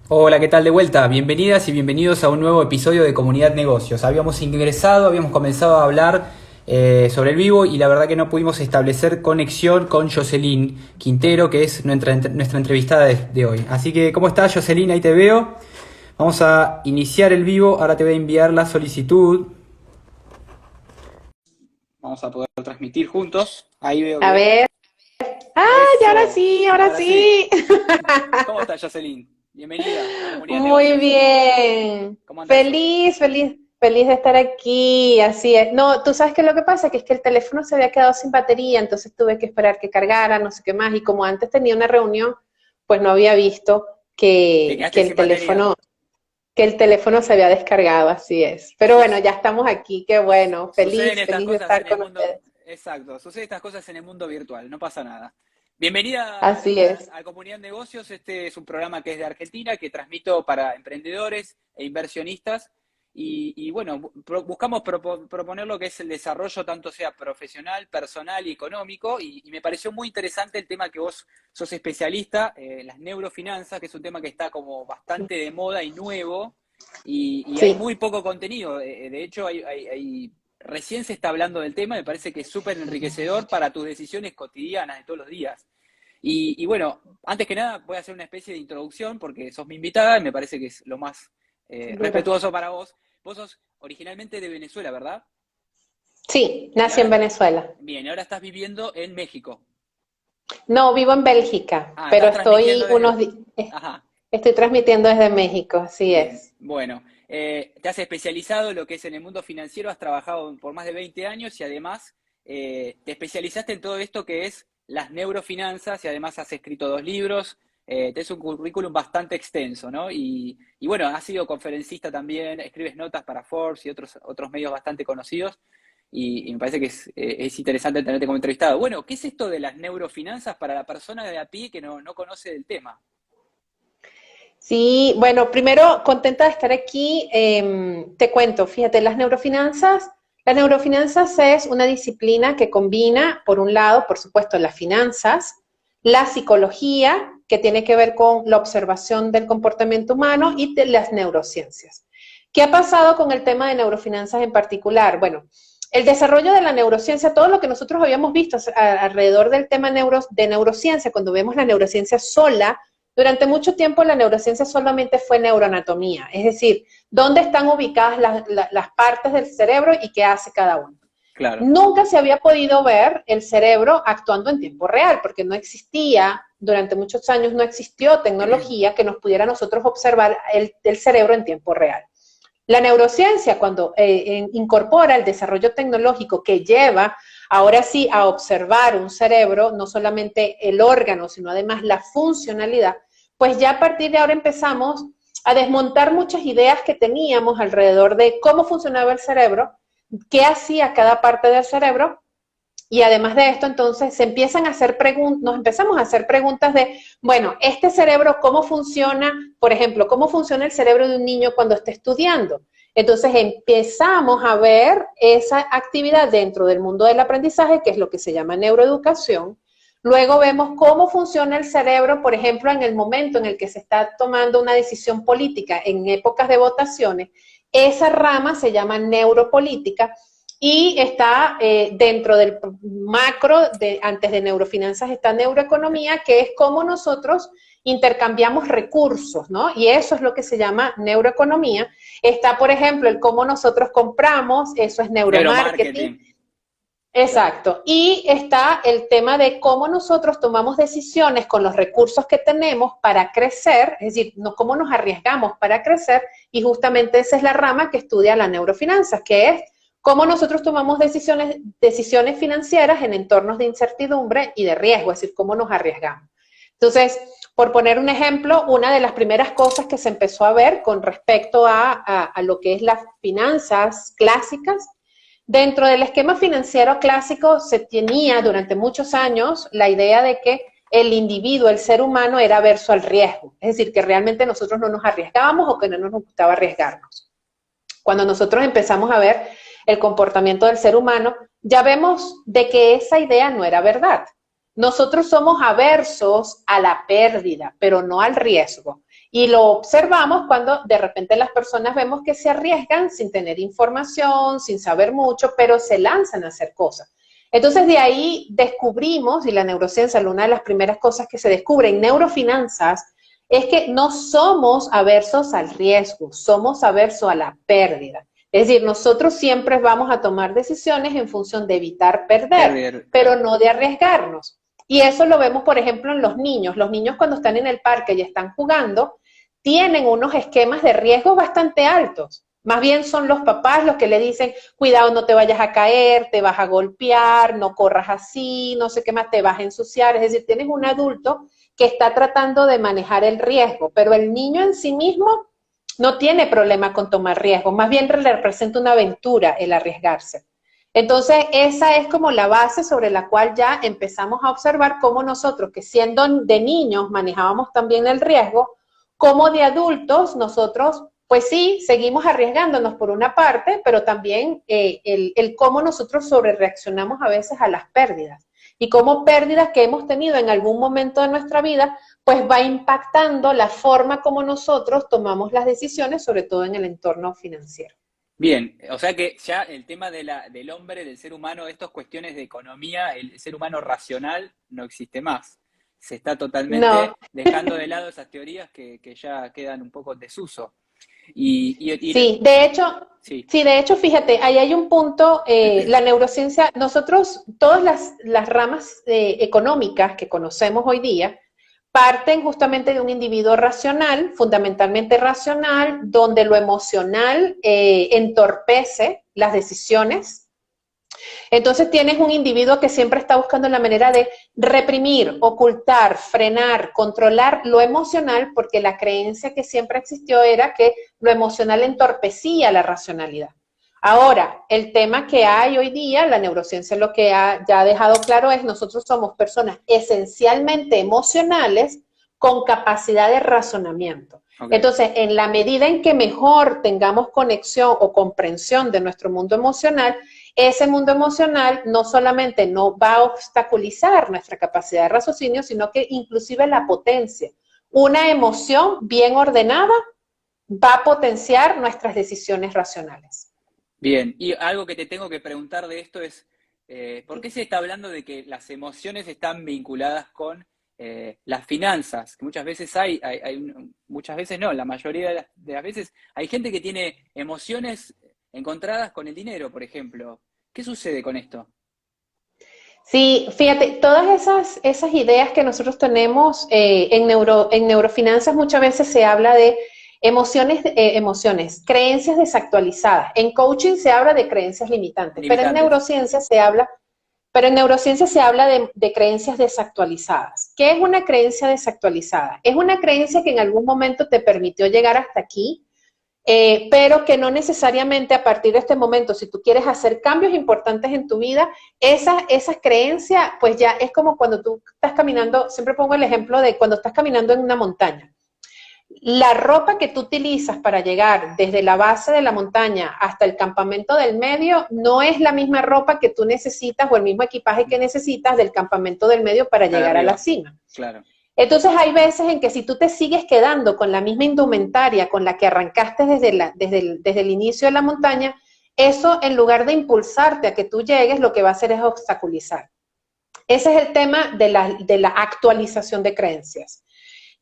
Hola, ¿qué tal de vuelta? Bienvenidas y bienvenidos a un nuevo episodio de Comunidad Negocios. Habíamos comenzado a hablar sobre el vivo y la verdad que no pudimos establecer conexión con Jocelyn Quintero, que es nuestra entrevistada de hoy. Así que, ¿cómo estás, Jocelyn? Ahí te veo. Vamos a iniciar el vivo. Ahora te voy a enviar la solicitud. Vamos a poder transmitir juntos. Ahí veo A que... ver. ¡Ay, ahora Eso. sí, ahora Ahora sí. sí! ¿Cómo estás, Jocelyn? Bienvenida a Comunidad Muy Negocios. bien. ¿Cómo andas? Feliz de estar aquí. Así es. No, tú sabes que lo que pasa que es que el teléfono se había quedado sin batería, entonces tuve que esperar que cargara, no sé qué más. Y como antes tenía una reunión, pues no había visto Te que quedaste sin batería. el teléfono se había descargado, así es. Pero bueno, Sus- ya estamos aquí, qué bueno. Suceden estas Feliz de cosas estar en el con mundo, ustedes. exacto, suceden estas cosas en el mundo virtual, no pasa nada. Bienvenida Así es. a Comunidad Negocios, este es un programa que es de Argentina, que transmito para emprendedores e inversionistas y bueno, buscamos proponer lo que es el desarrollo tanto sea profesional, personal y económico y me pareció muy interesante el tema que vos sos especialista, las neurofinanzas, que es un tema que está como bastante de moda y nuevo y hay Sí. muy poco contenido. De hecho, recién se está hablando del tema, me parece que es súper enriquecedor para tus decisiones cotidianas de todos los días. Y bueno, antes que nada voy a hacer una especie de introducción porque sos mi invitada y me parece que es lo más Seguro. respetuoso para vos. Vos sos originalmente de Venezuela, ¿verdad? Sí, Y nací en ahora, Venezuela. bien, ahora estás viviendo en México. No, vivo en Bélgica, Ah, pero estás transmitiendo desde... Ajá. estoy transmitiendo desde México, así Bien, es. bueno, te has especializado en lo que es en el mundo financiero, has trabajado por más de 20 años y además te especializaste en todo esto que es las neurofinanzas y además has escrito 2 libros, tenés un currículum bastante extenso, ¿no? Y bueno, has sido conferencista también, escribes notas para Forbes y otros medios bastante conocidos y me parece que es interesante tenerte como entrevistado. Bueno, ¿qué es esto de las neurofinanzas para la persona de a pie que no conoce del tema? Sí, bueno, primero contenta de estar aquí. Te cuento, fíjate, las neurofinanzas es una disciplina que combina, por un lado, por supuesto, las finanzas, la psicología, que tiene que ver con la observación del comportamiento humano, y de las neurociencias. ¿Qué ha pasado con el tema de neurofinanzas en particular? Bueno, el desarrollo de la neurociencia, todo lo que nosotros habíamos visto alrededor del tema de neurociencia, cuando vemos la neurociencia sola, durante mucho tiempo la neurociencia solamente fue neuroanatomía, es decir, dónde están ubicadas las partes del cerebro y qué hace cada uno. Claro. Nunca se había podido ver el cerebro actuando en tiempo real, porque no existía, durante muchos años no existió tecnología que nos pudiera nosotros observar el cerebro en tiempo real. La neurociencia, cuando incorpora el desarrollo tecnológico que lleva ahora sí a observar un cerebro, no solamente el órgano, sino además la funcionalidad, pues ya a partir de ahora empezamos a desmontar muchas ideas que teníamos alrededor de cómo funcionaba el cerebro, qué hacía cada parte del cerebro. Y además de esto, entonces, nos empezamos a hacer preguntas de, bueno, este cerebro, ¿cómo funciona? Por ejemplo, ¿cómo funciona el cerebro de un niño cuando está estudiando? Entonces empezamos a ver esa actividad dentro del mundo del aprendizaje, que es lo que se llama neuroeducación. Luego vemos cómo funciona el cerebro, por ejemplo, en el momento en el que se está tomando una decisión política, en épocas de votaciones. Esa rama se llama neuropolítica y está dentro del macro, antes de neurofinanzas está neuroeconomía, que es cómo nosotros intercambiamos recursos, ¿no? Y eso es lo que se llama neuroeconomía. Está, por ejemplo, el cómo nosotros compramos, eso es neuromarketing. Neuromarketing, claro. Exacto. Y está el tema de cómo nosotros tomamos decisiones con los recursos que tenemos para crecer, es decir, no, cómo nos arriesgamos para crecer, y justamente esa es la rama que estudia la neurofinanzas, que es cómo nosotros tomamos decisiones financieras en entornos de incertidumbre y de riesgo, es decir, cómo nos arriesgamos. Entonces, por poner un ejemplo, una de las primeras cosas que se empezó a ver con respecto a lo que es las finanzas clásicas. Dentro del esquema financiero clásico se tenía durante muchos años la idea de que el individuo, el ser humano, era averso al riesgo. Es decir, que realmente nosotros no nos arriesgábamos o que no nos gustaba arriesgarnos. Cuando nosotros empezamos a ver el comportamiento del ser humano, ya vemos de que esa idea no era verdad. Nosotros somos aversos a la pérdida, pero no al riesgo. Y lo observamos cuando de repente las personas vemos que se arriesgan sin tener información, sin saber mucho, pero se lanzan a hacer cosas. Entonces de ahí descubrimos, y la neurociencia, una de las primeras cosas que se descubre en neurofinanzas, es que no somos aversos al riesgo, somos aversos a la pérdida. Es decir, nosotros siempre vamos a tomar decisiones en función de evitar perder, pero no de arriesgarnos. Y eso lo vemos, por ejemplo, en los niños. Los niños cuando están en el parque y están jugando, tienen unos esquemas de riesgo bastante altos. Más bien son los papás los que le dicen, cuidado, no te vayas a caer, te vas a golpear, no corras así, no sé qué más, te vas a ensuciar. Es decir, tienes un adulto que está tratando de manejar el riesgo, pero el niño en sí mismo no tiene problema con tomar riesgo, más bien le representa una aventura el arriesgarse. Entonces, esa es como la base sobre la cual ya empezamos a observar cómo nosotros, que siendo de niños manejábamos también el riesgo, como de adultos nosotros, pues sí, seguimos arriesgándonos por una parte, pero también el cómo nosotros sobrereaccionamos a veces a las pérdidas. Y cómo pérdidas que hemos tenido en algún momento de nuestra vida, pues va impactando la forma como nosotros tomamos las decisiones, sobre todo en el entorno financiero. Bien, o sea que ya el tema del hombre, del ser humano, estas cuestiones de economía, el ser humano racional no existe más. Se está totalmente No. dejando de lado esas teorías que ya quedan un poco en desuso. Sí, Sí, de hecho, fíjate, ahí hay un punto, la neurociencia, nosotros, todas las ramas económicas que conocemos hoy día, parten justamente de un individuo racional, fundamentalmente racional, donde lo emocional entorpece las decisiones. Entonces tienes un individuo que siempre está buscando la manera de reprimir, ocultar, frenar, controlar lo emocional, porque la creencia que siempre existió era que lo emocional entorpecía la racionalidad. Ahora, el tema que hay hoy día, la neurociencia lo que ya ha dejado claro es nosotros somos personas esencialmente emocionales con capacidad de razonamiento. okay. Entonces, en la medida en que mejor tengamos conexión o comprensión de nuestro mundo emocional, ese mundo emocional no solamente no va a obstaculizar nuestra capacidad de raciocinio, sino que inclusive la potencia. Una emoción bien ordenada va a potenciar nuestras decisiones racionales. Bien, y algo que te tengo que preguntar de esto es, ¿por qué se está hablando de que las emociones están vinculadas con las finanzas? Que muchas veces muchas veces no, la mayoría de las veces hay gente que tiene emociones encontradas con el dinero, por ejemplo. ¿Qué sucede con esto? Sí, fíjate, todas esas ideas que nosotros tenemos en neurofinanzas muchas veces se habla de emociones, creencias desactualizadas. En coaching se habla de creencias limitantes, Limitantes. pero en neurociencia se habla de creencias desactualizadas. ¿Qué es una creencia desactualizada? Es una creencia que en algún momento te permitió llegar hasta aquí, pero que no necesariamente a partir de este momento, si tú quieres hacer cambios importantes en tu vida, esa creencia, pues ya es como cuando tú estás caminando, siempre pongo el ejemplo de cuando estás caminando en una montaña. La ropa que tú utilizas para llegar desde la base de la montaña hasta el campamento del medio no es la misma ropa que tú necesitas o el mismo equipaje que necesitas del campamento del medio para llegar a la cima. Claro. Entonces hay veces en que si tú te sigues quedando con la misma indumentaria con la que arrancaste desde el inicio de la montaña, eso en lugar de impulsarte a que tú llegues, lo que va a hacer es obstaculizar. Ese es el tema de la actualización de creencias.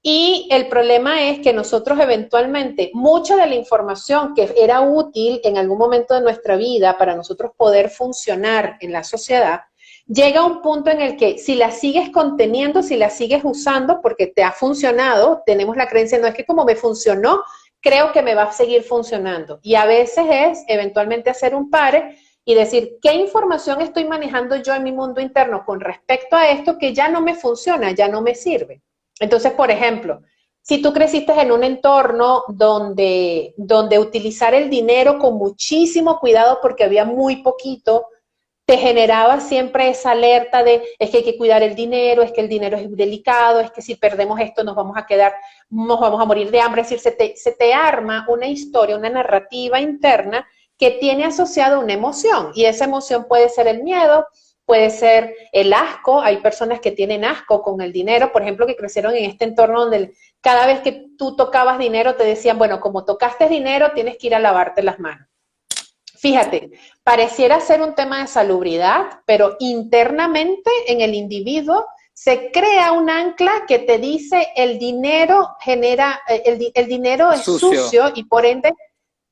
Y el problema es que nosotros eventualmente, mucha de la información que era útil en algún momento de nuestra vida para nosotros poder funcionar en la sociedad, llega a un punto en el que si la sigues conteniendo, si la sigues usando porque te ha funcionado, tenemos la creencia, no es que como me funcionó, creo que me va a seguir funcionando. Y a veces es eventualmente hacer un pare y decir, ¿qué información estoy manejando yo en mi mundo interno con respecto a esto que ya no me funciona, ya no me sirve? Entonces, por ejemplo, si tú creciste en un entorno donde utilizar el dinero con muchísimo cuidado porque había muy poquito, te generaba siempre esa alerta de es que hay que cuidar el dinero, es que el dinero es delicado, es que si perdemos esto nos vamos a morir de hambre. Es decir, se te arma una historia, una narrativa interna que tiene asociada una emoción y esa emoción puede ser el miedo, puede ser el asco. Hay personas que tienen asco con el dinero, por ejemplo, que crecieron en este entorno donde cada vez que tú tocabas dinero te decían, bueno, como tocaste dinero, tienes que ir a lavarte las manos. Fíjate, pareciera ser un tema de salubridad, pero internamente en el individuo se crea un ancla que te dice el dinero genera, el dinero es sucio y por ende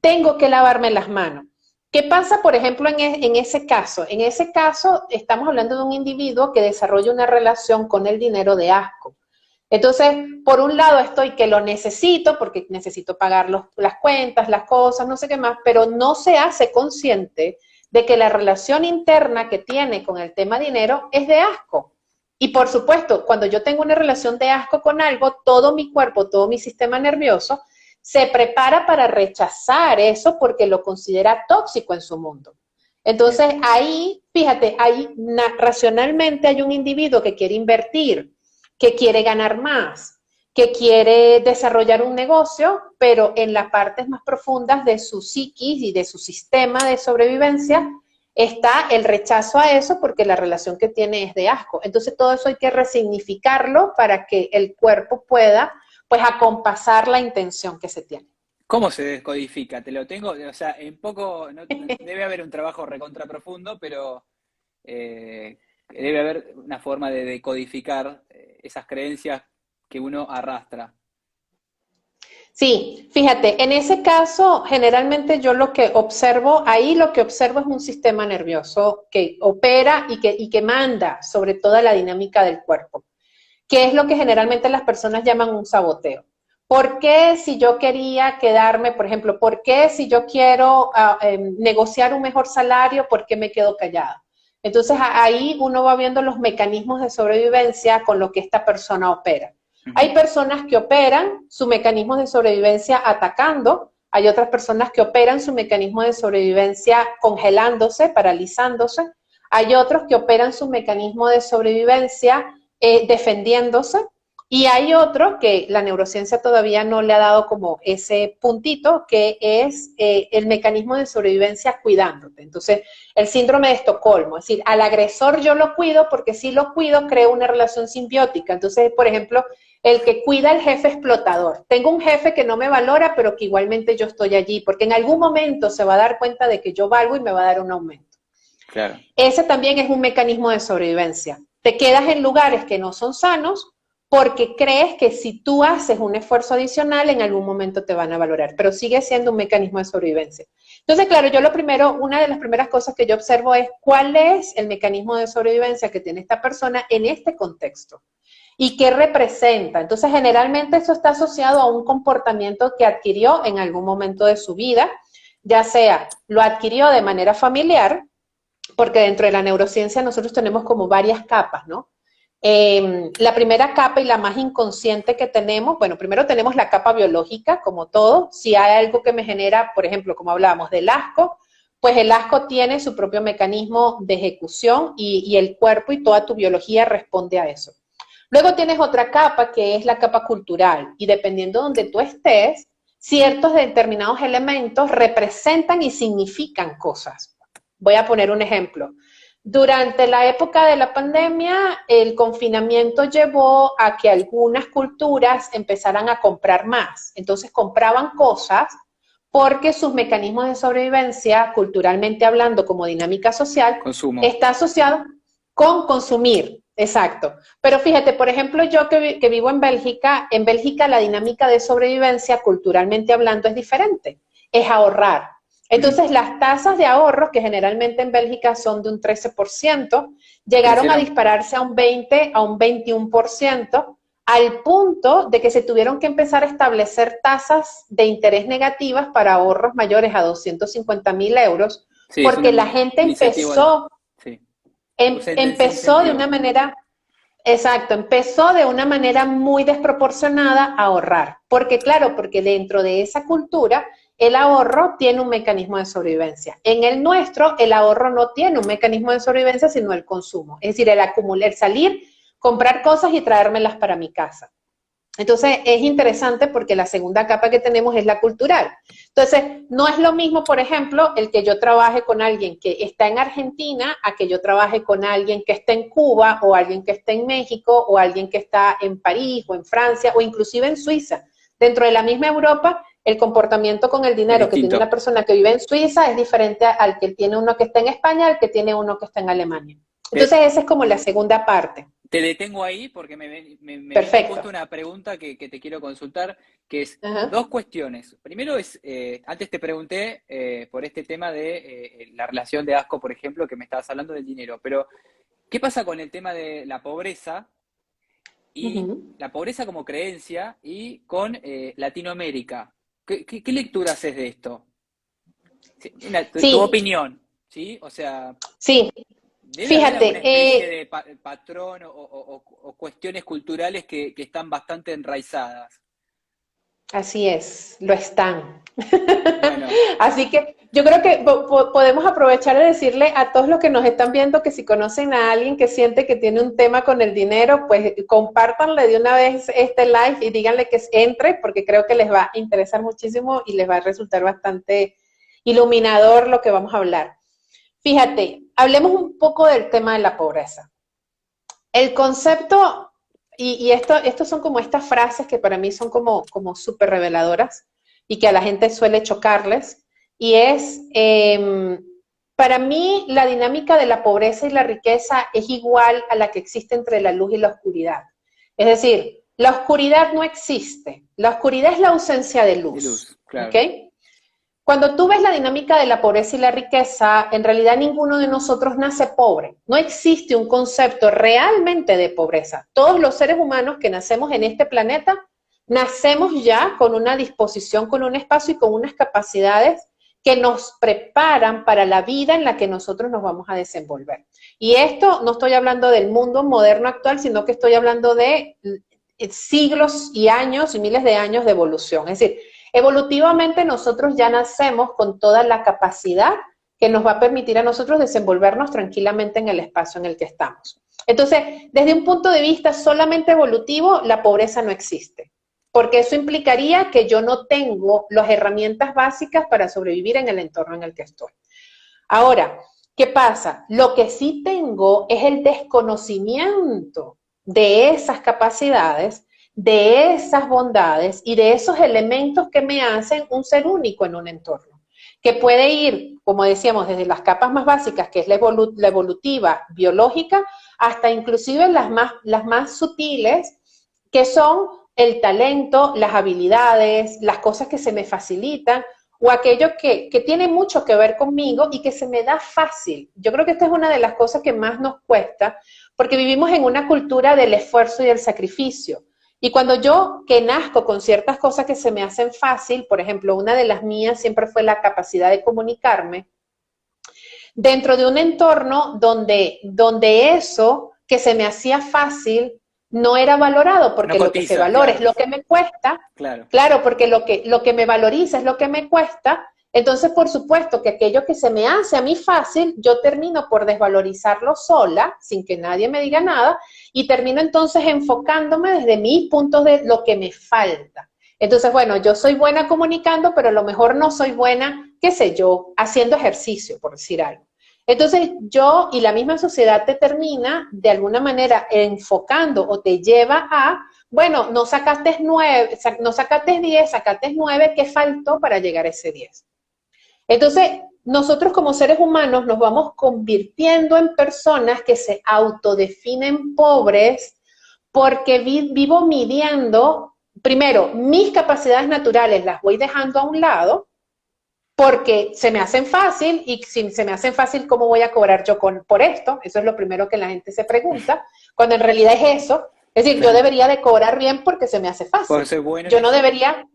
tengo que lavarme las manos. ¿Qué pasa, por ejemplo, en ese caso? En ese caso estamos hablando de un individuo que desarrolla una relación con el dinero de asco. Entonces, por un lado estoy que lo necesito, porque necesito pagar las cuentas, las cosas, no sé qué más, pero no se hace consciente de que la relación interna que tiene con el tema dinero es de asco. Y por supuesto, cuando yo tengo una relación de asco con algo, todo mi cuerpo, todo mi sistema nervioso se prepara para rechazar eso porque lo considera tóxico en su mundo. Entonces, ahí, fíjate, ahí racionalmente hay un individuo que quiere invertir, que quiere ganar más, que quiere desarrollar un negocio, pero en las partes más profundas de su psiquis y de su sistema de sobrevivencia está el rechazo a eso porque la relación que tiene es de asco. Entonces todo eso hay que resignificarlo para que el cuerpo pueda, pues, acompasar la intención que se tiene. ¿Cómo se descodifica? Te lo tengo, o sea, en poco debe haber un trabajo recontra profundo, pero debe haber una forma de decodificar esas creencias que uno arrastra. Sí, fíjate, en ese caso, generalmente yo lo que observo, ahí lo que observo es un sistema nervioso que opera y que manda sobre toda la dinámica del cuerpo, que es lo que generalmente las personas llaman un saboteo. ¿Por qué si yo quería quedarme, por ejemplo, por qué si yo quiero negociar un mejor salario, por qué me quedo callada? Entonces ahí uno va viendo los mecanismos de sobrevivencia con lo que esta persona opera. Hay personas que operan su mecanismo de sobrevivencia atacando, hay otras personas que operan su mecanismo de sobrevivencia congelándose, paralizándose, hay otros que operan su mecanismo de sobrevivencia defendiéndose, y hay otro que la neurociencia todavía no le ha dado como ese puntito, que es el mecanismo de sobrevivencia cuidándote. Entonces, el síndrome de Estocolmo, es decir, al agresor yo lo cuido porque si lo cuido creo una relación simbiótica. Entonces, por ejemplo, el que cuida al jefe explotador. Tengo un jefe que no me valora, pero que igualmente yo estoy allí, porque en algún momento se va a dar cuenta de que yo valgo y me va a dar un aumento. Claro. Ese también es un mecanismo de sobrevivencia. Te quedas en lugares que no son sanos porque crees que si tú haces un esfuerzo adicional, en algún momento te van a valorar, pero sigue siendo un mecanismo de sobrevivencia. Entonces, claro, yo una de las primeras cosas que yo observo es cuál es el mecanismo de sobrevivencia que tiene esta persona en este contexto y qué representa. Entonces, generalmente eso está asociado a un comportamiento que adquirió en algún momento de su vida, ya sea lo adquirió de manera familiar, porque dentro de la neurociencia nosotros tenemos como varias capas, ¿no? La primera capa y la más inconsciente que tenemos, bueno, primero tenemos la capa biológica, como todo. Si hay algo que me genera, por ejemplo, como hablábamos del asco, pues el asco tiene su propio mecanismo de ejecución y el cuerpo y toda tu biología responde a eso. Luego tienes otra capa que es la capa cultural y dependiendo de donde tú estés, ciertos determinados elementos representan y significan cosas. Voy a poner un ejemplo. Durante la época de la pandemia, el confinamiento llevó a que algunas culturas empezaran a comprar más. Entonces compraban cosas porque sus mecanismos de sobrevivencia, culturalmente hablando, como dinámica social, Consumo. está asociado con consumir. Exacto. Pero fíjate, por ejemplo, yo que vivo en Bélgica la dinámica de sobrevivencia, culturalmente hablando, es diferente. Es ahorrar. Entonces, las tasas de ahorro, que generalmente en Bélgica son de un 13%, llegaron a dispararse a un 20, a un 21%, al punto de que se tuvieron que empezar a establecer tasas de interés negativas para ahorros mayores a 250.000 euros, Sí, porque la gente empezó, sí. empezó de una manera... Exacto, empezó de una manera muy desproporcionada a ahorrar, porque claro, porque dentro de esa cultura el ahorro tiene un mecanismo de sobrevivencia. En el nuestro, el ahorro no tiene un mecanismo de sobrevivencia, sino el consumo, es decir, el acumular, el salir, comprar cosas y traérmelas para mi casa. Entonces, es interesante porque la segunda capa que tenemos es la cultural. Entonces, no es lo mismo, por ejemplo, el que yo trabaje con alguien que está en Argentina a que yo trabaje con alguien que está en Cuba o alguien que está en México o alguien que está en París o en Francia o inclusive en Suiza. Dentro de la misma Europa, el comportamiento con el dinero que tiene una persona que vive en Suiza es diferente al que tiene uno que está en España, al que tiene uno que está en Alemania. Entonces, esa es como la segunda parte. Te detengo ahí porque me viene justo una pregunta que te quiero consultar, que es dos cuestiones. Primero es, antes te pregunté por este tema de la relación de asco, por ejemplo, que me estabas hablando del dinero, pero ¿qué pasa con el tema de la pobreza y la pobreza como creencia y con Latinoamérica? ¿Qué lectura haces de esto? Tu opinión, ¿sí? O sea... Sí. Debe haber alguna especie de patrón o cuestiones culturales que están bastante enraizadas. Así es, lo están. Bueno. Así que yo creo que podemos aprovechar de decirle a todos los que nos están viendo que si conocen a alguien que siente que tiene un tema con el dinero, pues compártanle de una vez este live y díganle que entre, porque creo que les va a interesar muchísimo y les va a resultar bastante iluminador lo que vamos a hablar. Fíjate, hablemos un poco del tema de la pobreza. El concepto, y esto son como estas frases que para mí son como súper reveladoras y que a la gente suele chocarles, y es, para mí la dinámica de la pobreza y la riqueza es igual a la que existe entre la luz y la oscuridad. Es decir, la oscuridad no existe, la oscuridad es la ausencia de luz. Claro. ¿Okay? Cuando tú ves la dinámica de la pobreza y la riqueza, en realidad ninguno de nosotros nace pobre. No existe un concepto realmente de pobreza. Todos los seres humanos que nacemos en este planeta, nacemos ya con una disposición, con un espacio y con unas capacidades que nos preparan para la vida en la que nosotros nos vamos a desenvolver. Y esto no estoy hablando del mundo moderno actual, sino que estoy hablando de siglos y años y miles de años de evolución. Es decir, evolutivamente nosotros ya nacemos con toda la capacidad que nos va a permitir a nosotros desenvolvernos tranquilamente en el espacio en el que estamos. Entonces, desde un punto de vista solamente evolutivo, la pobreza no existe, porque eso implicaría que yo no tengo las herramientas básicas para sobrevivir en el entorno en el que estoy. Ahora, ¿qué pasa? Lo que sí tengo es el desconocimiento de esas capacidades, de esas bondades y de esos elementos que me hacen un ser único en un entorno, que puede ir, como decíamos, desde las capas más básicas, que es la evolutiva, biológica, hasta inclusive las más sutiles, que son el talento, las habilidades, las cosas que se me facilitan, o aquello que tiene mucho que ver conmigo y que se me da fácil. Yo creo que esta es una de las cosas que más nos cuesta, porque vivimos en una cultura del esfuerzo y del sacrificio. Y cuando yo, que nazco con ciertas cosas que se me hacen fácil, por ejemplo, una de las mías siempre fue la capacidad de comunicarme, dentro de un entorno donde eso que se me hacía fácil no era valorado, porque no cotiza, lo que se valora, claro, es lo que me cuesta, claro, porque lo que me valoriza es lo que me cuesta. Entonces, por supuesto que aquello que se me hace a mí fácil, yo termino por desvalorizarlo sola, sin que nadie me diga nada, y termino entonces enfocándome desde mis puntos de lo que me falta. Entonces, bueno, yo soy buena comunicando, pero a lo mejor no soy buena, qué sé yo, haciendo ejercicio, por decir algo. Entonces, yo y la misma sociedad te termina, de alguna manera, enfocando o te lleva a, bueno, no sacaste 9, no sacaste 10, sacaste 9, ¿qué faltó para llegar a ese 10? Entonces, nosotros como seres humanos nos vamos convirtiendo en personas que se autodefinen pobres porque vivo midiendo, primero, mis capacidades naturales las voy dejando a un lado porque se me hacen fácil y si se me hacen fácil, ¿cómo voy a cobrar yo por esto? Eso es lo primero que la gente se pregunta, cuando en realidad es eso. Es decir, claro, yo debería de cobrar bien porque se me hace fácil. Por ser bueno yo no debería...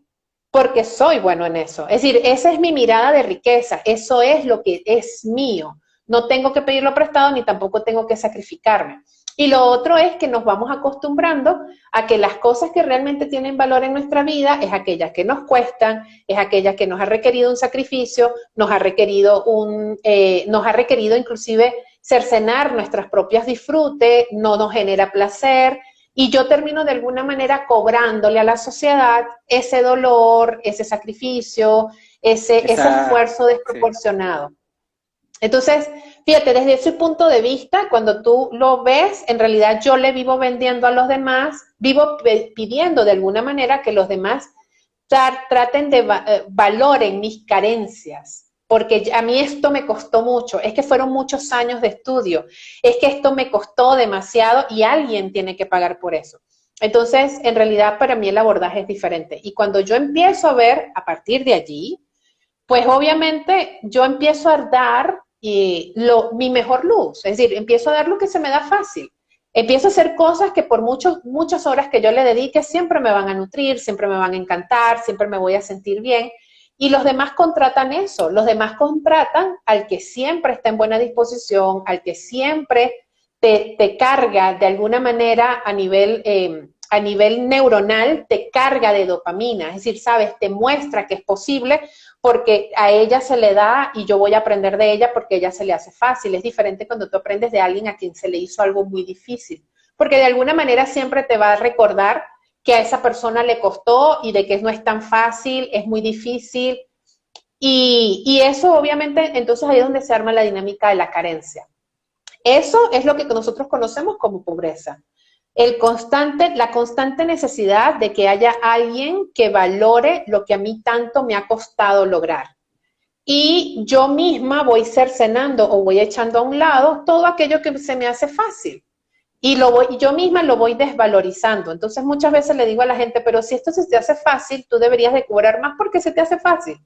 porque soy bueno en eso. Es decir, esa es mi mirada de riqueza, eso es lo que es mío. No tengo que pedirlo prestado ni tampoco tengo que sacrificarme. Y lo otro es que nos vamos acostumbrando a que las cosas que realmente tienen valor en nuestra vida es aquellas que nos cuestan, es aquellas que nos ha requerido un sacrificio, nos ha requerido inclusive cercenar nuestros propios disfrutes, no nos genera placer. y yo termino de alguna manera cobrándole a la sociedad ese dolor, ese sacrificio, ese esfuerzo desproporcionado. Sí. Entonces, fíjate, desde ese punto de vista, cuando tú lo ves, en realidad yo le vivo vendiendo a los demás, vivo pidiendo de alguna manera que los demás traten de valoren mis carencias, porque a mí esto me costó mucho, es que fueron muchos años de estudio, es que esto me costó demasiado y alguien tiene que pagar por eso. Entonces, en realidad para mí el abordaje es diferente. Y cuando yo empiezo a ver a partir de allí, pues obviamente yo empiezo a dar mi mejor luz, es decir, empiezo a dar lo que se me da fácil. Empiezo a hacer cosas que por muchas horas que yo le dedique siempre me van a nutrir, siempre me van a encantar, siempre me voy a sentir bien. Y los demás contratan eso, los demás contratan al que siempre está en buena disposición, al que siempre te carga de alguna manera a nivel neuronal, te carga de dopamina, es decir, sabes, te muestra que es posible porque a ella se le da y yo voy a aprender de ella porque a ella se le hace fácil. Es diferente cuando tú aprendes de alguien a quien se le hizo algo muy difícil, porque de alguna manera siempre te va a recordar que a esa persona le costó y de que no es tan fácil, es muy difícil. Y eso obviamente, entonces ahí es donde se arma la dinámica de la carencia. Eso es lo que nosotros conocemos como pobreza. La constante necesidad de que haya alguien que valore lo que a mí tanto me ha costado lograr. Y yo misma voy cercenando o voy echando a un lado todo aquello que se me hace fácil. Y yo misma lo voy desvalorizando. Entonces muchas veces le digo a la gente, pero si esto se te hace fácil, tú deberías de cobrar más porque se te hace fácil.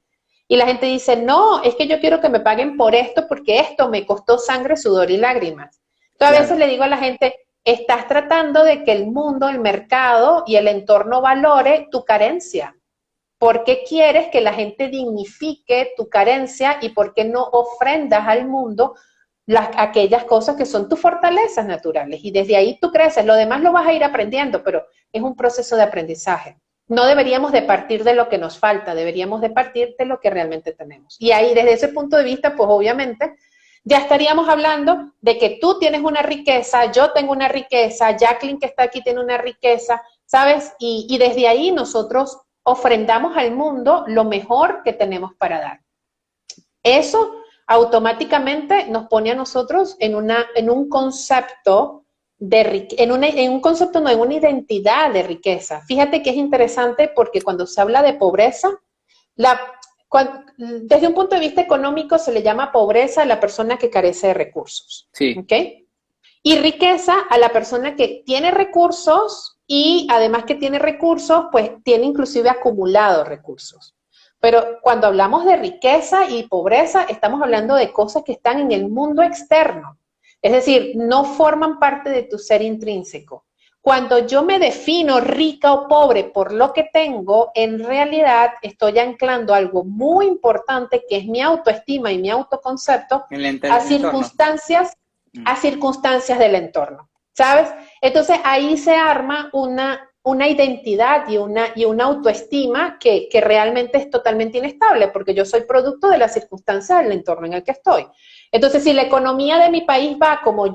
Y la gente dice, no, es que yo quiero que me paguen por esto porque esto me costó sangre, sudor y lágrimas. Entonces a veces le digo a la gente, estás tratando de que el mundo, el mercado y el entorno valore tu carencia. ¿Por qué quieres que la gente dignifique tu carencia y por qué no ofrendas al mundo aquellas cosas que son tus fortalezas naturales? Y desde ahí tú creces, lo demás lo vas a ir aprendiendo, pero es un proceso de aprendizaje. No deberíamos de partir de lo que nos falta, deberíamos de partir de lo que realmente tenemos. Y ahí, desde ese punto de vista, pues obviamente, ya estaríamos hablando de que tú tienes una riqueza, yo tengo una riqueza, Jacqueline que está aquí tiene una riqueza, ¿sabes? Y desde ahí nosotros ofrendamos al mundo lo mejor que tenemos para dar. Eso automáticamente nos pone a nosotros en un concepto en una identidad de riqueza. Fíjate que es interesante porque cuando se habla de pobreza, desde un punto de vista económico se le llama pobreza a la persona que carece de recursos. Sí. ¿Okay? Y riqueza a la persona que tiene recursos y además que tiene recursos, pues tiene inclusive acumulados recursos. Pero cuando hablamos de riqueza y pobreza, estamos hablando de cosas que están en el mundo externo. Es decir, no forman parte de tu ser intrínseco. Cuando yo me defino rica o pobre por lo que tengo, en realidad estoy anclando algo muy importante que es mi autoestima y mi autoconcepto a circunstancias del entorno, ¿sabes? Entonces ahí se arma una identidad y una autoestima que realmente es totalmente inestable porque yo soy producto de las circunstancias del entorno en el que estoy. Entonces, si la economía de mi país va como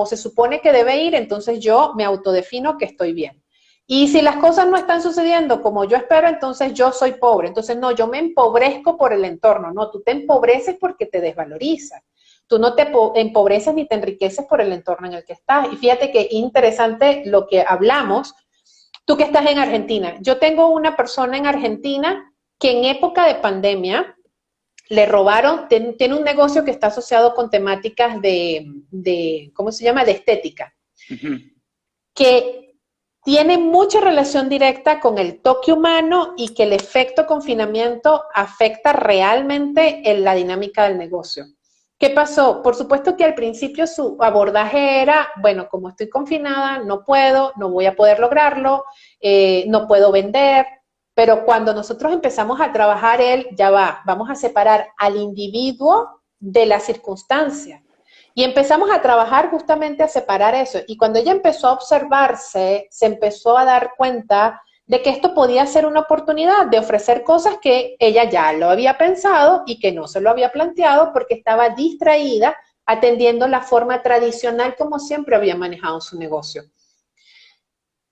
se supone que debe ir, entonces yo me autodefino que estoy bien. Y si las cosas no están sucediendo como yo espero, entonces yo soy pobre. Entonces, no, yo me empobrezco por el entorno. No, tú te empobreces porque te desvalorizas. Tú no te empobreces ni te enriqueces por el entorno en el que estás. Y fíjate que interesante lo que hablamos. Tú que estás en Argentina. Yo tengo una persona en Argentina que en época de pandemia le robaron, tiene un negocio que está asociado con temáticas de ¿cómo se llama? De estética. Uh-huh. Que tiene mucha relación directa con el toque humano y que el efecto confinamiento afecta realmente en la dinámica del negocio. ¿Qué pasó? Por supuesto que al principio su abordaje era, bueno, como estoy confinada, no voy a poder lograrlo, no puedo vender. Pero cuando nosotros empezamos a trabajar vamos a separar al individuo de la circunstancia. Y empezamos a trabajar justamente a separar eso. Y cuando ella empezó a observarse, se empezó a dar cuenta de que esto podía ser una oportunidad de ofrecer cosas que ella ya lo había pensado y que no se lo había planteado porque estaba distraída atendiendo la forma tradicional como siempre había manejado su negocio.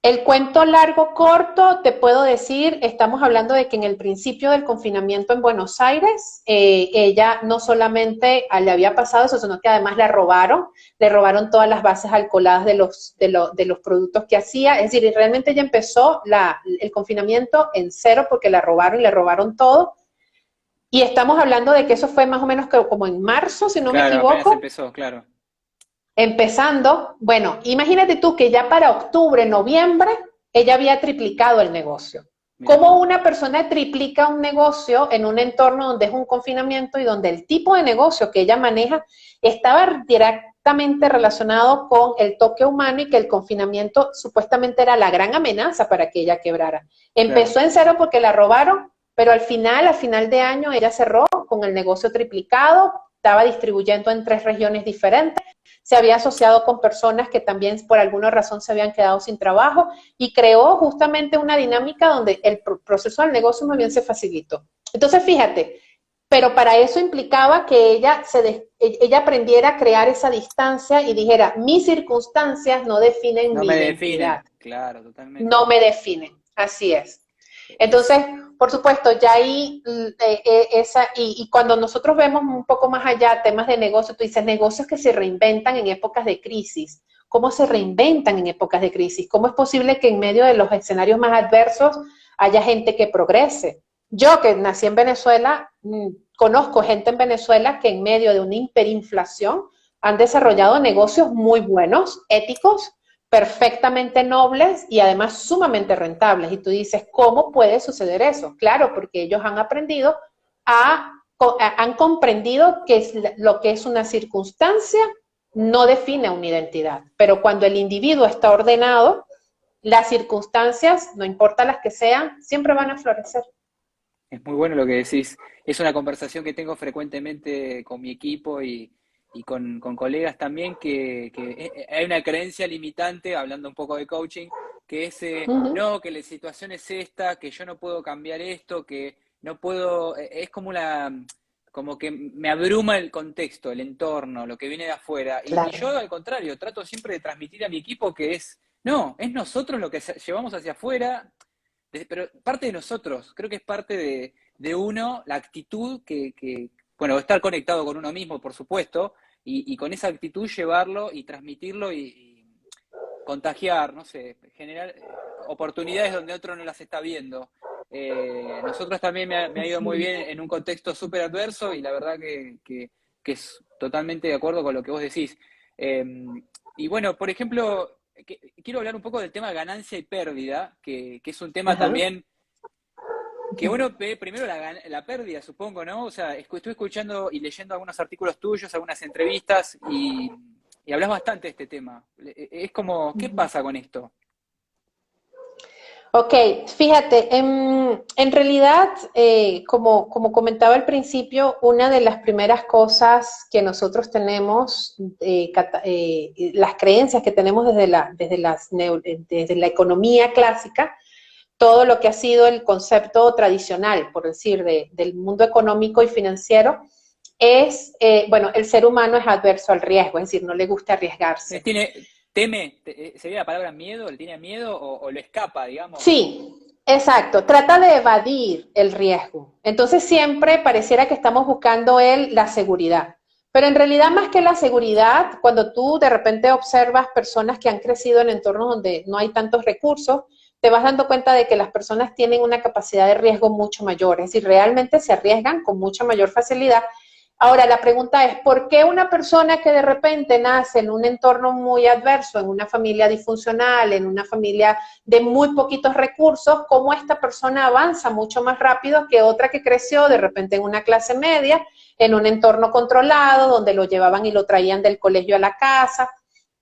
El cuento largo, corto, te puedo decir, estamos hablando de que en el principio del confinamiento en Buenos Aires, ella no solamente le había pasado eso, sino que además le robaron todas las bases alcoholadas de los productos que hacía, es decir, realmente ella empezó el confinamiento en cero porque la robaron y le robaron todo, y estamos hablando de que eso fue más o menos como en marzo, si no me Claro, apenas equivoco. empezó, claro. Empezando, bueno, imagínate tú que ya para octubre, noviembre, ella había triplicado el negocio. Mira. ¿Cómo una persona triplica un negocio en un entorno donde es un confinamiento y donde el tipo de negocio que ella maneja estaba directamente relacionado con el toque humano y que el confinamiento supuestamente era la gran amenaza para que ella quebrara? Empezó Claro. en cero porque la robaron, pero al final de año, ella cerró con el negocio triplicado, estaba distribuyendo en 3 regiones diferentes, se había asociado con personas que también por alguna razón se habían quedado sin trabajo y creó justamente una dinámica donde el proceso del negocio muy bien se facilitó. Entonces, fíjate, pero para eso implicaba que ella aprendiera a crear esa distancia y dijera, mis circunstancias no definen No mi me identidad, definen, claro, totalmente. no me definen, así es. Es, Entonces, por supuesto, ya ahí, y cuando nosotros vemos un poco más allá temas de negocio, tú dices negocios que se reinventan en épocas de crisis. ¿Cómo se reinventan en épocas de crisis? ¿Cómo es posible que en medio de los escenarios más adversos haya gente que progrese? Yo que nací en Venezuela, conozco gente en Venezuela que en medio de una hiperinflación han desarrollado negocios muy buenos, éticos, perfectamente nobles y además sumamente rentables. Y tú dices, ¿cómo puede suceder eso? Claro, porque ellos han aprendido han comprendido que lo que es una circunstancia no define una identidad. Pero cuando el individuo está ordenado, las circunstancias, no importa las que sean, siempre van a florecer. es muy bueno lo que decís. Es una conversación que tengo frecuentemente con mi equipo y con colegas también, que hay una creencia limitante, hablando un poco de coaching, que es, Uh -huh. no, que la situación es esta, que yo no puedo cambiar esto, que no puedo, es como que me abruma el contexto, el entorno, lo que viene de afuera. Y Claro. yo al contrario, trato siempre de transmitir a mi equipo que no, es nosotros lo que llevamos hacia afuera, pero parte de nosotros, creo que es parte de uno, la actitud bueno, estar conectado con uno mismo, por supuesto, y con esa actitud llevarlo y transmitirlo y contagiar, no sé, generar oportunidades donde otro no las está viendo. Nosotros también me ha ido muy bien en un contexto súper adverso y la verdad que es totalmente de acuerdo con lo que vos decís. Y bueno, por ejemplo, quiero hablar un poco del tema de ganancia y pérdida, que es un tema Ajá. también que uno ve primero la pérdida, supongo, ¿no? O sea, estuve escuchando y leyendo algunos artículos tuyos, algunas entrevistas y hablas bastante de este tema. Es como, ¿qué pasa con esto? Ok, fíjate, en realidad, como comentaba al principio, una de las primeras cosas que nosotros tenemos, las creencias que tenemos desde la economía clásica, todo lo que ha sido el concepto tradicional, por decir, del mundo económico y financiero, es, bueno, el ser humano es adverso al riesgo, es decir, no le gusta arriesgarse. ¿Sería la palabra miedo? ¿Le tiene miedo o lo escapa, digamos? Sí, exacto. Trata de evadir el riesgo. Entonces siempre pareciera que estamos buscando la seguridad. Pero en realidad más que la seguridad, cuando tú de repente observas personas que han crecido en entornos donde no hay tantos recursos, te vas dando cuenta de que las personas tienen una capacidad de riesgo mucho mayor. Es decir, realmente se arriesgan con mucha mayor facilidad. Ahora, la pregunta es, ¿por qué una persona que de repente nace en un entorno muy adverso, en una familia disfuncional, en una familia de muy poquitos recursos, cómo esta persona avanza mucho más rápido que otra que creció de repente en una clase media, en un entorno controlado, donde lo llevaban y lo traían del colegio a la casa?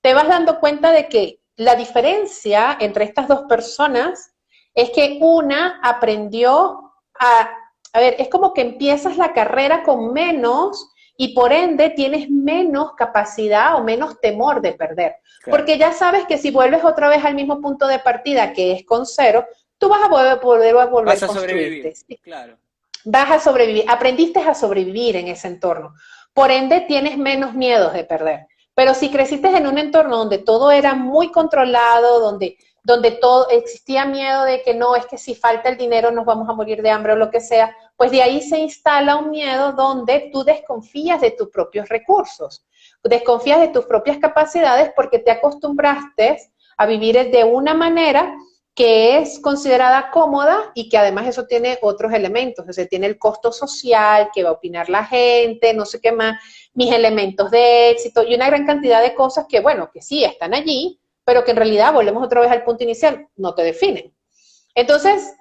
Te vas dando cuenta de que la diferencia entre estas dos personas es que una aprendió a ver, es como que empiezas la carrera con menos y por ende tienes menos capacidad o menos temor de perder. Claro. Porque ya sabes que si vuelves otra vez al mismo punto de partida, que es con cero, tú vas a volver Vas a a construirte. sobrevivir, claro. Vas a sobrevivir, aprendiste a sobrevivir en ese entorno. Por ende, tienes menos miedos de perder. Pero si creciste en un entorno donde todo era muy controlado, donde donde todo existía miedo de que no, es que si falta el dinero nos vamos a morir de hambre o lo que sea, pues de ahí se instala un miedo donde tú desconfías de tus propios recursos, desconfías de tus propias capacidades porque te acostumbraste a vivir de una manera que es considerada cómoda y que además eso tiene otros elementos, o sea, tiene el costo social, que va a opinar la gente, no sé qué más, mis elementos de éxito y una gran cantidad de cosas que, bueno, que sí están allí, pero que en realidad, volvemos otra vez al punto inicial, no te definen. Entonces,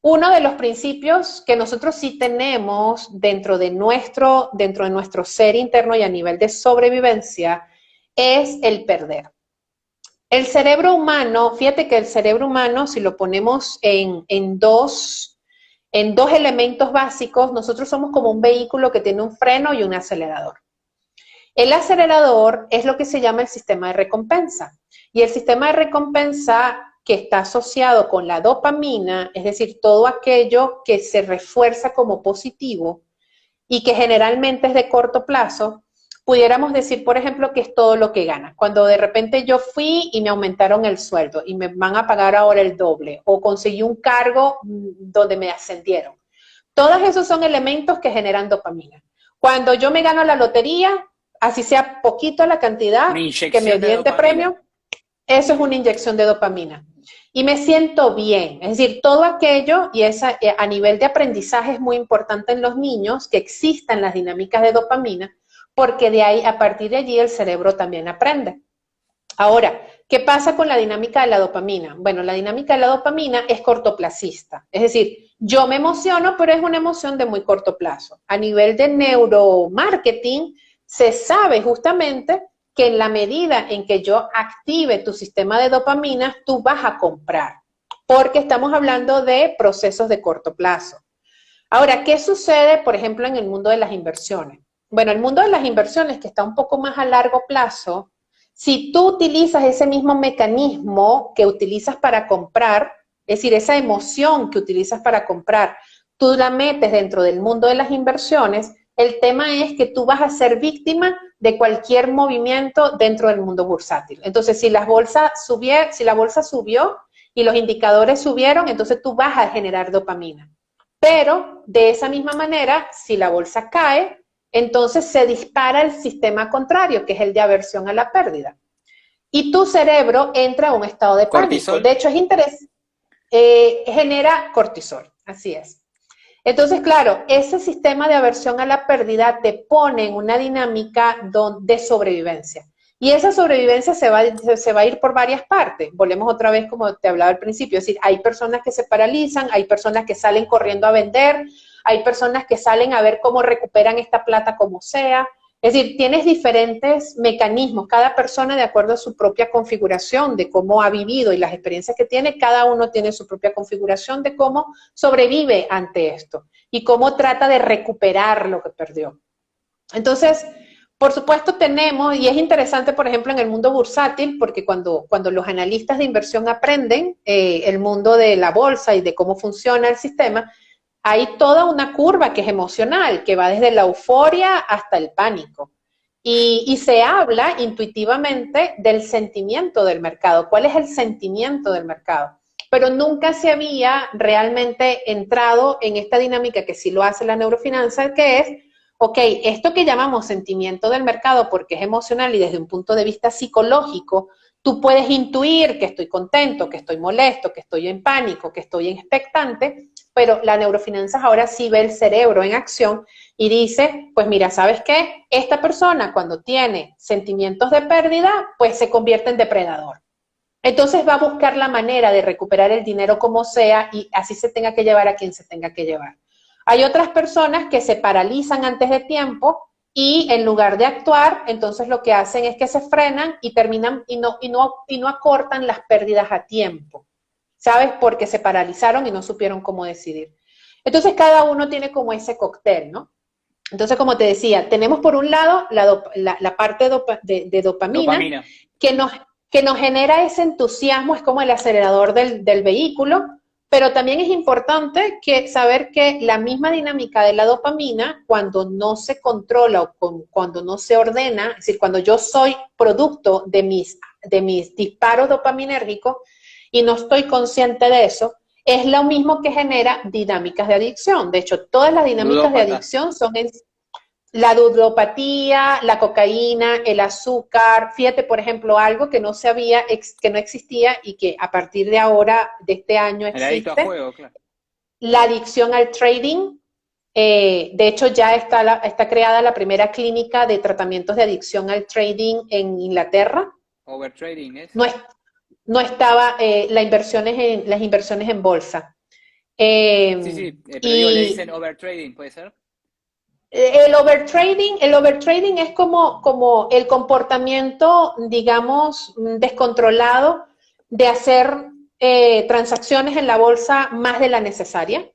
uno de los principios que nosotros sí tenemos dentro de nuestro ser interno y a nivel de sobrevivencia es el perder. El cerebro humano, fíjate que el cerebro humano, si lo ponemos en dos elementos básicos, nosotros somos como un vehículo que tiene un freno y un acelerador. El acelerador es lo que se llama el sistema de recompensa. Y el sistema de recompensa que está asociado con la dopamina, es decir, todo aquello que se refuerza como positivo y que generalmente es de corto plazo, pudiéramos decir, por ejemplo, que es todo lo que gana. Cuando de repente yo fui y me aumentaron el sueldo y me van a pagar ahora el doble, o conseguí un cargo donde me ascendieron. Todos esos son elementos que generan dopamina. Cuando yo me gano la lotería, así sea poquito la cantidad que me dio de premio, eso es una inyección de dopamina. Y me siento bien, es decir, todo aquello, y esa, a nivel de aprendizaje es muy importante en los niños que existan las dinámicas de dopamina, porque de ahí, a partir de allí, el cerebro también aprende. Ahora, ¿qué pasa con la dinámica de la dopamina? Bueno, la dinámica de la dopamina es cortoplacista, es decir, yo me emociono, pero es una emoción de muy corto plazo. A nivel de neuromarketing, se sabe justamente que en la medida en que yo active tu sistema de dopamina, tú vas a comprar, porque estamos hablando de procesos de corto plazo. Ahora, ¿qué sucede, por ejemplo, en el mundo de las inversiones? Bueno, el mundo de las inversiones, que está un poco más a largo plazo, si tú utilizas ese mismo mecanismo que utilizas para comprar, es decir, esa emoción que utilizas para comprar, tú la metes dentro del mundo de las inversiones, el tema es que tú vas a ser víctima de cualquier movimiento dentro del mundo bursátil. Entonces, si la bolsa subió y los indicadores subieron, entonces tú vas a generar dopamina. Pero de esa misma manera, si la bolsa cae, entonces se dispara el sistema contrario, que es el de aversión a la pérdida. Y tu cerebro entra a un estado de pánico. ¿Cortisol? De hecho, es interesante, genera cortisol, así es. Entonces, claro, ese sistema de aversión a la pérdida te pone en una dinámica de sobrevivencia. Y esa sobrevivencia se va a ir por varias partes. Volvemos otra vez, como te hablaba al principio, es decir, hay personas que se paralizan, hay personas que salen corriendo a vender, hay personas que salen a ver cómo recuperan esta plata como sea. Es decir, tienes diferentes mecanismos, cada persona de acuerdo a su propia configuración de cómo ha vivido y las experiencias que tiene, cada uno tiene su propia configuración de cómo sobrevive ante esto y cómo trata de recuperar lo que perdió. Entonces, por supuesto tenemos, y es interesante, por ejemplo, en el mundo bursátil, porque cuando los analistas de inversión aprenden el mundo de la bolsa y de cómo funciona el sistema, hay toda una curva que es emocional, que va desde la euforia hasta el pánico. Y se habla intuitivamente del sentimiento del mercado. ¿Cuál es el sentimiento del mercado? Pero nunca se había realmente entrado en esta dinámica que sí lo hace la neurofinanza, que es, ok, esto que llamamos sentimiento del mercado, porque es emocional y desde un punto de vista psicológico, tú puedes intuir que estoy contento, que estoy molesto, que estoy en pánico, que estoy expectante, pero la neurofinanzas ahora sí ve el cerebro en acción y dice, pues mira, ¿sabes qué? Esta persona cuando tiene sentimientos de pérdida, pues se convierte en depredador. Entonces va a buscar la manera de recuperar el dinero como sea y así se tenga que llevar a quien se tenga que llevar. Hay otras personas que se paralizan antes de tiempo y en lugar de actuar, entonces lo que hacen es que se frenan y terminan y no acortan las pérdidas a tiempo. ¿Sabes? Porque se paralizaron y no supieron cómo decidir. Entonces, cada uno tiene como ese cóctel, ¿no? Entonces, como te decía, tenemos por un lado la parte de dopamina. Que nos genera ese entusiasmo, es como el acelerador del vehículo, pero también es importante saber que la misma dinámica de la dopamina, cuando no se controla o cuando no se ordena, es decir, cuando yo soy producto de mis disparos dopaminérgicos, y no estoy consciente de eso, es lo mismo que genera dinámicas de adicción. De hecho, todas las dinámicas de Ludópata. adicción son la ludopatía, la cocaína, el azúcar. Fíjate, por ejemplo, algo que no sabía, que no existía y que a partir de ahora, de este año El adicto a existe, juego, claro. la adicción al trading. De hecho, ya está creada la primera clínica de tratamientos de adicción al trading en Inglaterra. Overtrading es. No, no estaba las inversiones en bolsa. Sí, sí, pero digo, le dicen Y overtrading, ¿puede ser? el overtrading es como el comportamiento, digamos, descontrolado de hacer transacciones en la bolsa más de la necesaria.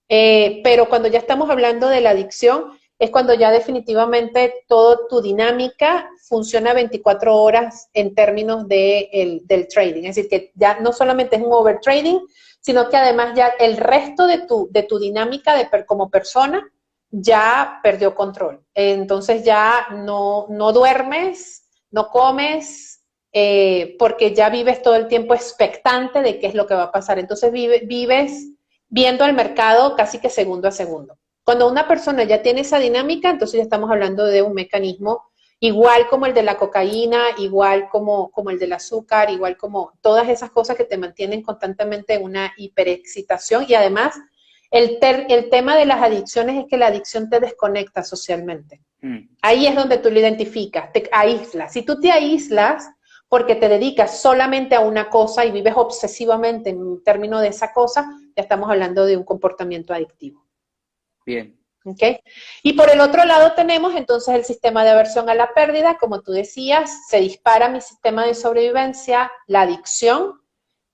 Pero cuando ya estamos hablando de la adicción, es cuando ya definitivamente toda tu dinámica funciona 24 horas en términos del trading. Es decir, que ya no solamente es un overtrading, sino que además ya el resto de tu dinámica como persona ya perdió control. Entonces ya no duermes, no comes, porque ya vives todo el tiempo expectante de qué es lo que va a pasar. Entonces vives viendo al mercado casi que segundo a segundo. Cuando una persona ya tiene esa dinámica, entonces ya estamos hablando de un mecanismo igual como el de la cocaína, igual como el del azúcar, igual como todas esas cosas que te mantienen constantemente en una hiperexcitación y además el tema de las adicciones es que la adicción te desconecta socialmente. Ahí es donde tú lo identificas, te aíslas. Si tú te aíslas porque te dedicas solamente a una cosa y vives obsesivamente en términos de esa cosa, ya estamos hablando de un comportamiento adictivo. Bien. ¿Okay? Y por el otro lado tenemos entonces el sistema de aversión a la pérdida, como tú decías, se dispara mi sistema de sobrevivencia, la adicción,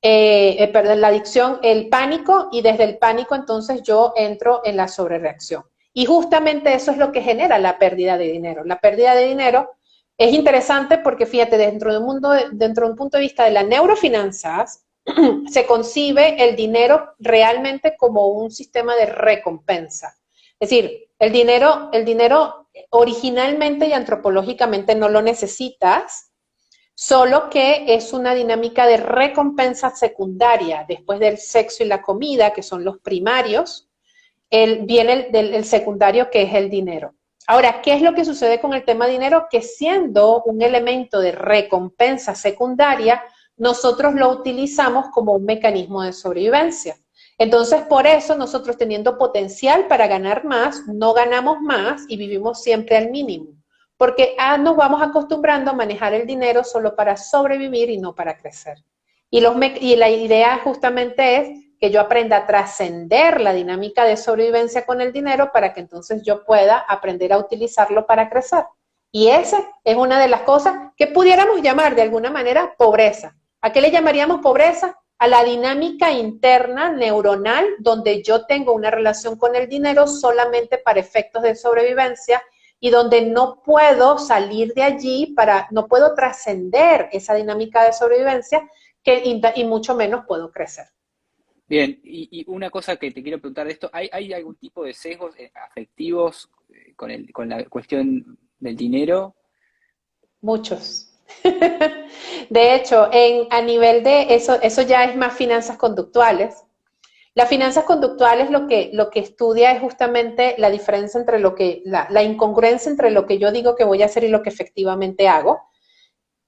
la adicción, el pánico, y desde el pánico entonces yo entro en la sobrereacción. Y justamente eso es lo que genera la pérdida de dinero. La pérdida de dinero es interesante porque, fíjate, dentro de un punto de vista de las neurofinanzas, se concibe el dinero realmente como un sistema de recompensa. Es decir, el dinero originalmente y antropológicamente no lo necesitas, solo que es una dinámica de recompensa secundaria. Después del sexo y la comida, que son los primarios, viene el secundario, que es el dinero. Ahora, ¿qué es lo que sucede con el tema dinero? Que siendo un elemento de recompensa secundaria, nosotros lo utilizamos como un mecanismo de sobrevivencia. Entonces, por eso nosotros teniendo potencial para ganar más, no ganamos más y vivimos siempre al mínimo. Porque nos vamos acostumbrando a manejar el dinero solo para sobrevivir y no para crecer. Y la idea justamente es que yo aprenda a trascender la dinámica de sobrevivencia con el dinero para que entonces yo pueda aprender a utilizarlo para crecer. Y esa es una de las cosas que pudiéramos llamar de alguna manera pobreza. ¿A qué le llamaríamos pobreza? A la dinámica interna neuronal donde yo tengo una relación con el dinero solamente para efectos de sobrevivencia y donde no puedo salir de allí, no puedo trascender esa dinámica de sobrevivencia y mucho menos puedo crecer. Bien, y una cosa que te quiero preguntar de esto, ¿hay algún tipo de sesgos afectivos con la cuestión del dinero? Muchos. De hecho, a nivel de eso ya es más finanzas conductuales. Las finanzas conductuales lo que estudia es justamente la diferencia entre la incongruencia entre lo que yo digo que voy a hacer y lo que efectivamente hago.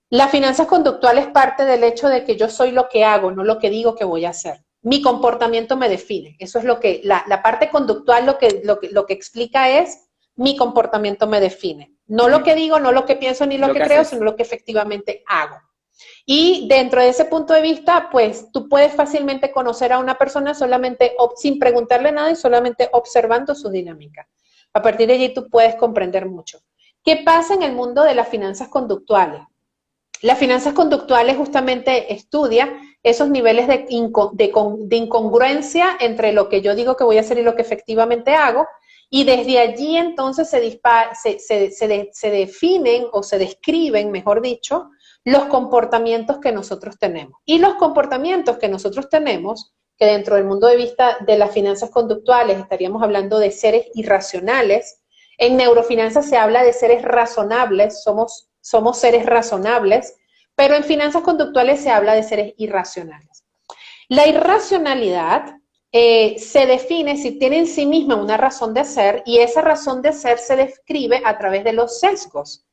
Las finanzas conductuales parte del hecho de que yo soy lo que hago, no lo que digo que voy a hacer. Mi comportamiento me define. Eso es lo que, la parte conductual lo que explica es mi comportamiento me define. No lo que digo, no lo que pienso ni lo Lo que que creo, haces. sino lo que efectivamente hago. Y dentro de ese punto de vista, pues tú puedes fácilmente conocer a una persona solamente sin preguntarle nada y solamente observando su dinámica. A partir de allí tú puedes comprender mucho. ¿Qué pasa en el mundo de las finanzas conductuales? Las finanzas conductuales justamente estudia esos niveles de incongruencia entre lo que yo digo que voy a hacer y lo que efectivamente hago, y desde allí entonces se definen o se describen, mejor dicho, los comportamientos que nosotros tenemos. Y los comportamientos que nosotros tenemos, que dentro del mundo de vista de las finanzas conductuales estaríamos hablando de seres irracionales, en neurofinanzas se habla de seres razonables, somos seres razonables, pero en finanzas conductuales se habla de seres irracionales. La irracionalidad se define si tiene en sí misma una razón de ser y esa razón de ser se describe a través de los sesgos.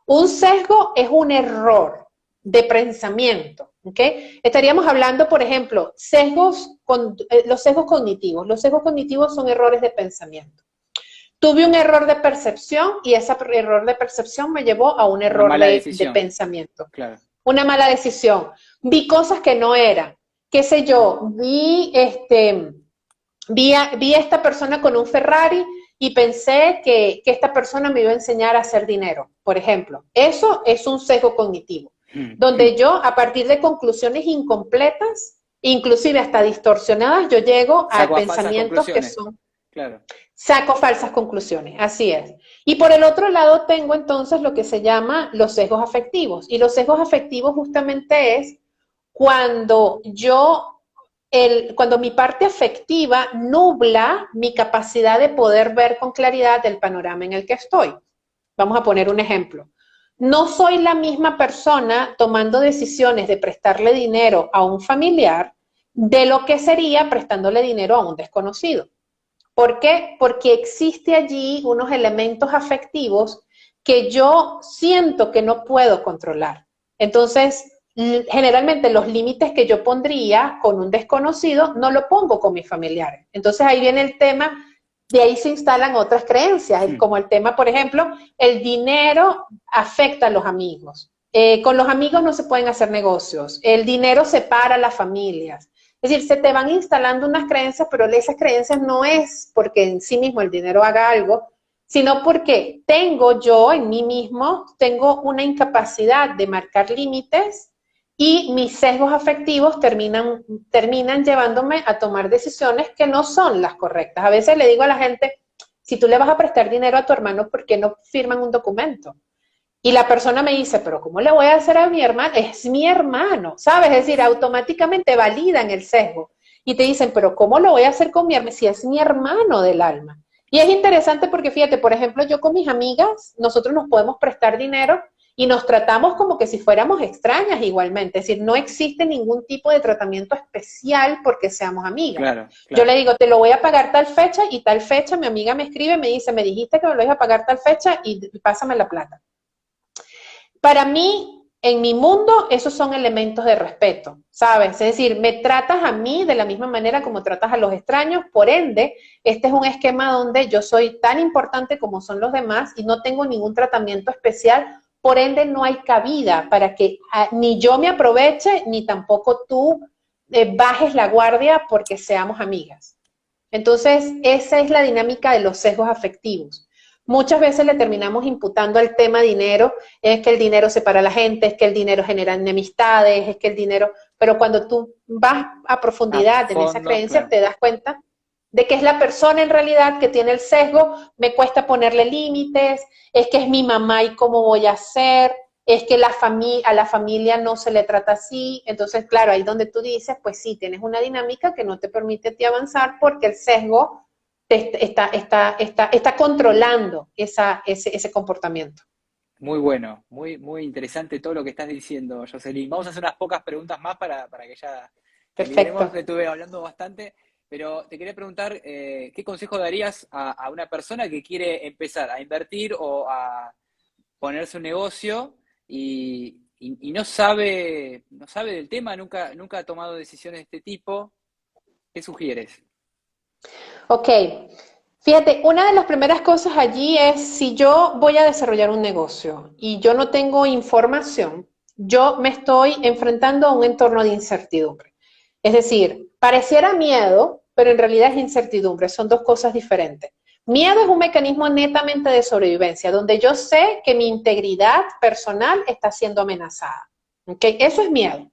Un sesgo es un error de pensamiento, ¿ok? Estaríamos hablando, por ejemplo, los sesgos cognitivos. Los sesgos cognitivos son errores de pensamiento. Tuve un error de percepción y ese error de percepción me llevó a un error de pensamiento. Claro. Una mala decisión. Vi cosas que no eran. Qué sé yo, vi a esta persona con un Ferrari y pensé que esta persona me iba a enseñar a hacer dinero, por ejemplo. Eso es un sesgo cognitivo, donde yo, a partir de conclusiones incompletas, inclusive hasta distorsionadas, yo llego a pensamientos que son... Claro. Saco falsas conclusiones, así es. Y por el otro lado tengo entonces lo que se llama los sesgos afectivos. Y los sesgos afectivos justamente es cuando cuando mi parte afectiva nubla mi capacidad de poder ver con claridad el panorama en el que estoy. Vamos a poner un ejemplo. No soy la misma persona tomando decisiones de prestarle dinero a un familiar de lo que sería prestándole dinero a un desconocido. ¿Por qué? Porque existe allí unos elementos afectivos que yo siento que no puedo controlar. Entonces, generalmente los límites que yo pondría con un desconocido no lo pongo con mis familiares. Entonces ahí viene el tema, de ahí se instalan otras creencias, como el tema, por ejemplo, el dinero afecta a los amigos. Con los amigos no se pueden hacer negocios. El dinero separa a las familias. Es decir, se te van instalando unas creencias, pero esas creencias no es porque en sí mismo el dinero haga algo, sino porque yo en mí mismo, tengo una incapacidad de marcar límites y mis sesgos afectivos terminan llevándome a tomar decisiones que no son las correctas. A veces le digo a la gente, si tú le vas a prestar dinero a tu hermano, ¿por qué no firman un documento? Y la persona me dice, pero ¿cómo le voy a hacer a mi hermano? Es mi hermano, ¿sabes? Es decir, automáticamente validan el sesgo. Y te dicen, pero ¿cómo lo voy a hacer con mi hermano? Si es mi hermano del alma. Y es interesante porque, fíjate, por ejemplo, yo con mis amigas, nosotros nos podemos prestar dinero y nos tratamos como que si fuéramos extrañas igualmente. Es decir, no existe ningún tipo de tratamiento especial porque seamos amigas. Claro. Yo le digo, te lo voy a pagar tal fecha y tal fecha, mi amiga me escribe, me dice, me dijiste que me lo ibas a pagar tal fecha y pásame la plata. Para mí, en mi mundo, esos son elementos de respeto, ¿sabes? Es decir, me tratas a mí de la misma manera como tratas a los extraños, por ende, este es un esquema donde yo soy tan importante como son los demás y no tengo ningún tratamiento especial, por ende no hay cabida para que ni yo me aproveche, ni tampoco tú bajes la guardia porque seamos amigas. Entonces, esa es la dinámica de los sesgos afectivos. Muchas veces le terminamos imputando al tema dinero, es que el dinero separa a la gente, es que el dinero genera enemistades, es que el dinero... Pero cuando tú vas a profundidad en esa creencia, te das cuenta de que es la persona en realidad que tiene el sesgo, me cuesta ponerle límites, es que es mi mamá y cómo voy a hacer, es que a la familia no se le trata así. Entonces, claro, ahí donde tú dices, pues sí, tienes una dinámica que no te permite a ti avanzar porque el sesgo está controlando ese comportamiento. Muy bueno, muy interesante todo lo que estás diciendo, Jocelyn. Vamos a hacer unas pocas preguntas más para que ya terminemos. Estuve hablando bastante, pero te quería preguntar, ¿qué consejo darías a una persona que quiere empezar a invertir o a ponerse un negocio y no sabe del tema, nunca ha tomado decisiones de este tipo? ¿Qué sugieres? Ok, fíjate, una de las primeras cosas allí es si yo voy a desarrollar un negocio y yo no tengo información, yo me estoy enfrentando a un entorno de incertidumbre. Es decir, pareciera miedo, pero en realidad es incertidumbre, son dos cosas diferentes. Miedo es un mecanismo netamente de sobrevivencia, donde yo sé que mi integridad personal está siendo amenazada. ¿Okay? Eso es miedo.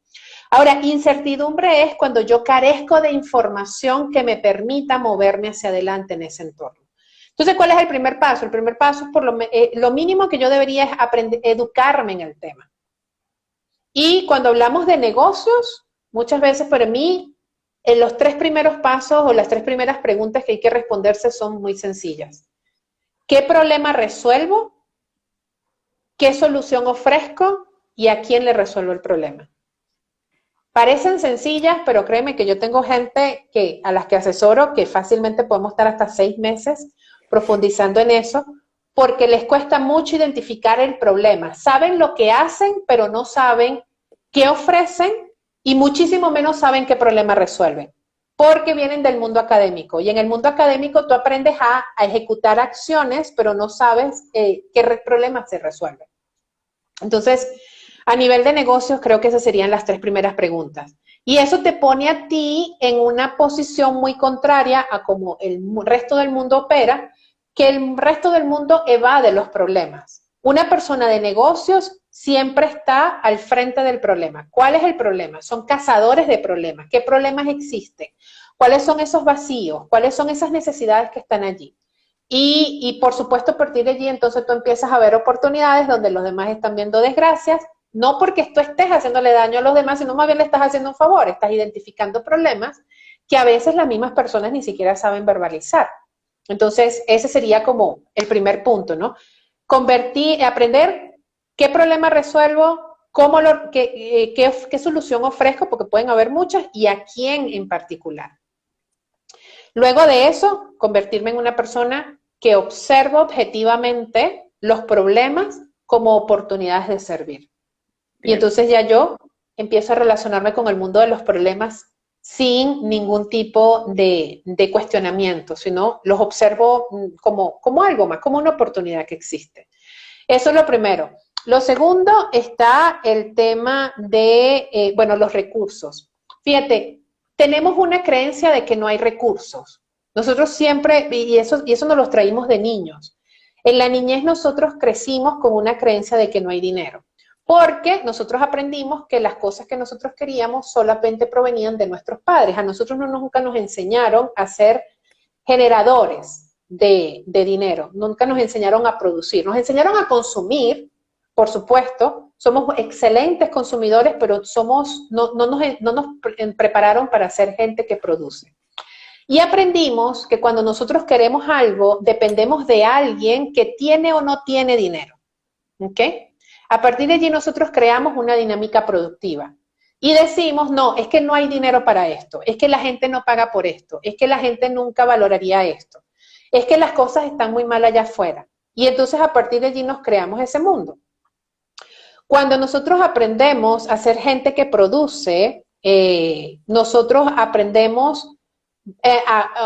Ahora, incertidumbre es cuando yo carezco de información que me permita moverme hacia adelante en ese entorno. Entonces, ¿cuál es el primer paso? El primer paso es lo mínimo que yo debería es aprender, educarme en el tema. Y cuando hablamos de negocios, muchas veces para mí, los tres primeros pasos o las tres primeras preguntas que hay que responderse son muy sencillas. ¿Qué problema resuelvo? ¿Qué solución ofrezco? ¿Y a quién le resuelvo el problema? Parecen sencillas, pero créeme que yo tengo gente a las que asesoro que fácilmente podemos estar hasta 6 meses profundizando en eso, porque les cuesta mucho identificar el problema. Saben lo que hacen, pero no saben qué ofrecen y muchísimo menos saben qué problema resuelven, porque vienen del mundo académico. Y en el mundo académico tú aprendes a ejecutar acciones, pero no sabes qué problemas se resuelven. Entonces, a nivel de negocios, creo que esas serían las 3 primeras preguntas. Y eso te pone a ti en una posición muy contraria a cómo el resto del mundo opera, que el resto del mundo evade los problemas. Una persona de negocios siempre está al frente del problema. ¿Cuál es el problema? Son cazadores de problemas. ¿Qué problemas existen? ¿Cuáles son esos vacíos? ¿Cuáles son esas necesidades que están allí? Y por supuesto, a partir de allí, entonces tú empiezas a ver oportunidades donde los demás están viendo desgracias, no porque tú estés haciéndole daño a los demás, sino más bien le estás haciendo un favor, estás identificando problemas que a veces las mismas personas ni siquiera saben verbalizar. Entonces, ese sería como el primer punto, ¿no? Aprender qué problema resuelvo, qué solución ofrezco, porque pueden haber muchas, y a quién en particular. Luego de eso, convertirme en una persona que observa objetivamente los problemas como oportunidades de servir. Bien. Y entonces ya yo empiezo a relacionarme con el mundo de los problemas sin ningún tipo de cuestionamiento, sino los observo como algo más, como una oportunidad que existe. Eso es lo primero. Lo segundo está el tema de, los recursos. Fíjate, tenemos una creencia de que no hay recursos. Nosotros siempre, y eso nos los traímos de niños. En la niñez nosotros crecimos con una creencia de que no hay dinero, porque nosotros aprendimos que las cosas que nosotros queríamos solamente provenían de nuestros padres. A nosotros nunca nos enseñaron a ser generadores de dinero, nunca nos enseñaron a producir, nos enseñaron a consumir, por supuesto, somos excelentes consumidores, pero no nos prepararon para ser gente que produce. Y aprendimos que cuando nosotros queremos algo, dependemos de alguien que tiene o no tiene dinero. ¿Ok? A partir de allí nosotros creamos una dinámica productiva. Y decimos, no, es que no hay dinero para esto, es que la gente no paga por esto, es que la gente nunca valoraría esto, es que las cosas están muy mal allá afuera. Y entonces a partir de allí nos creamos ese mundo. Cuando nosotros aprendemos a ser gente que produce, nosotros aprendemos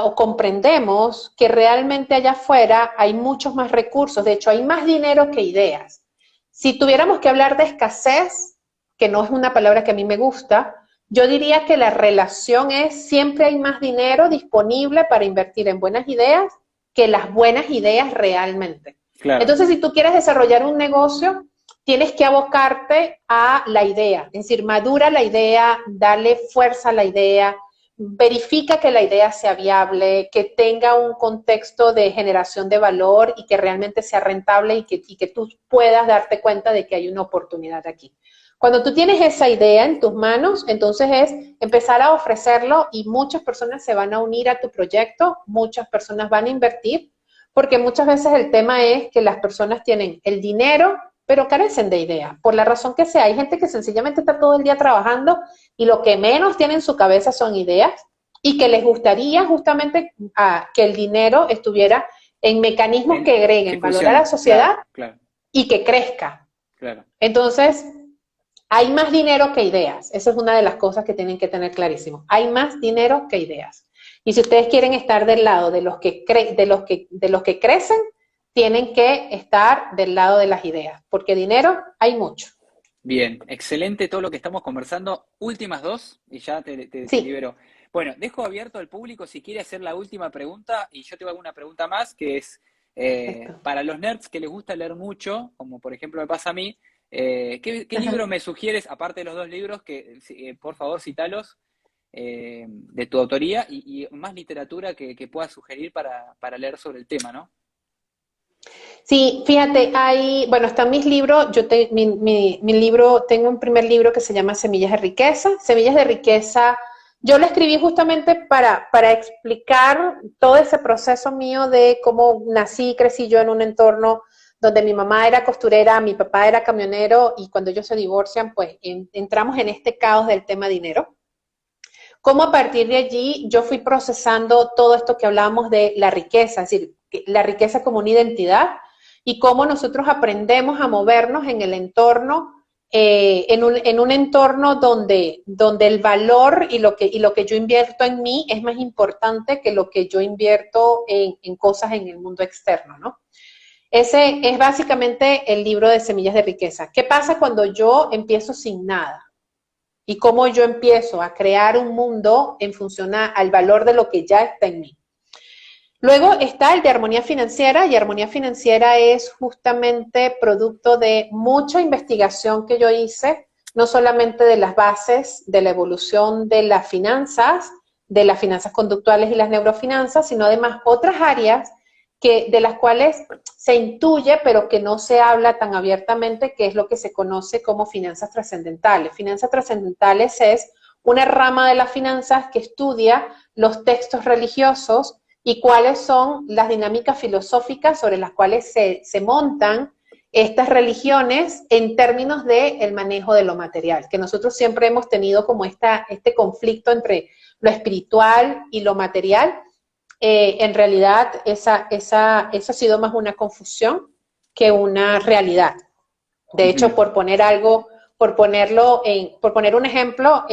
o comprendemos que realmente allá afuera hay muchos más recursos, de hecho hay más dinero que ideas. Si tuviéramos que hablar de escasez, que no es una palabra que a mí me gusta, yo diría que la relación es siempre hay más dinero disponible para invertir en buenas ideas que las buenas ideas realmente. Claro. Entonces, si tú quieres desarrollar un negocio, tienes que abocarte a la idea, es decir, madura la idea, dale fuerza a la idea, verifica que la idea sea viable, que tenga un contexto de generación de valor y que realmente sea rentable y que tú puedas darte cuenta de que hay una oportunidad aquí. Cuando tú tienes esa idea en tus manos, entonces es empezar a ofrecerlo y muchas personas se van a unir a tu proyecto, muchas personas van a invertir, porque muchas veces el tema es que las personas tienen el dinero, pero carecen de idea, por la razón que sea. Hay gente que sencillamente está todo el día trabajando y lo que menos tiene en su cabeza son ideas y que les gustaría justamente que el dinero estuviera en mecanismos que agreguen valor a la sociedad, claro. Y que crezca. Claro. Entonces, hay más dinero que ideas. Esa es una de las cosas que tienen que tener clarísimo. Hay más dinero que ideas. Y si ustedes quieren estar del lado de los que crecen, tienen que estar del lado de las ideas, porque dinero hay mucho. Bien, excelente todo lo que estamos conversando. Últimas 2 y ya te libero. Bueno, dejo abierto al público si quiere hacer la última pregunta y yo tengo alguna pregunta más que es para los nerds que les gusta leer mucho, como por ejemplo me pasa a mí, ¿qué libro me sugieres, aparte de los 2 libros, que por favor citalos, de tu autoría y más literatura que puedas sugerir para leer sobre el tema, ¿no? Sí, fíjate, están mis libros, mi libro, tengo un primer libro que se llama Semillas de Riqueza. Semillas de Riqueza, yo lo escribí justamente para explicar todo ese proceso mío de cómo nací y crecí yo en un entorno donde mi mamá era costurera, mi papá era camionero, y cuando ellos se divorcian, pues entramos en este caos del tema dinero. Cómo a partir de allí yo fui procesando todo esto que hablábamos de la riqueza, es decir, la riqueza como una identidad, y cómo nosotros aprendemos a movernos en el entorno, en un entorno donde el valor y lo que yo invierto en mí es más importante que lo que yo invierto en cosas en el mundo externo, ¿no? Ese es básicamente el libro de Semillas de Riqueza. ¿Qué pasa cuando yo empiezo sin nada? Y cómo yo empiezo a crear un mundo en función al valor de lo que ya está en mí. Luego está el de armonía financiera, y armonía financiera es justamente producto de mucha investigación que yo hice, no solamente de las bases de la evolución de las finanzas conductuales y las neurofinanzas, sino además otras áreas de las cuales se intuye, pero que no se habla tan abiertamente, que es lo que se conoce como finanzas trascendentales. Finanzas trascendentales es una rama de las finanzas que estudia los textos religiosos y cuáles son las dinámicas filosóficas sobre las cuales se montan estas religiones en términos del manejo de lo material, que nosotros siempre hemos tenido como este conflicto entre lo espiritual y lo material. En realidad esa ha sido más una confusión que una realidad. De hecho, por poner un ejemplo,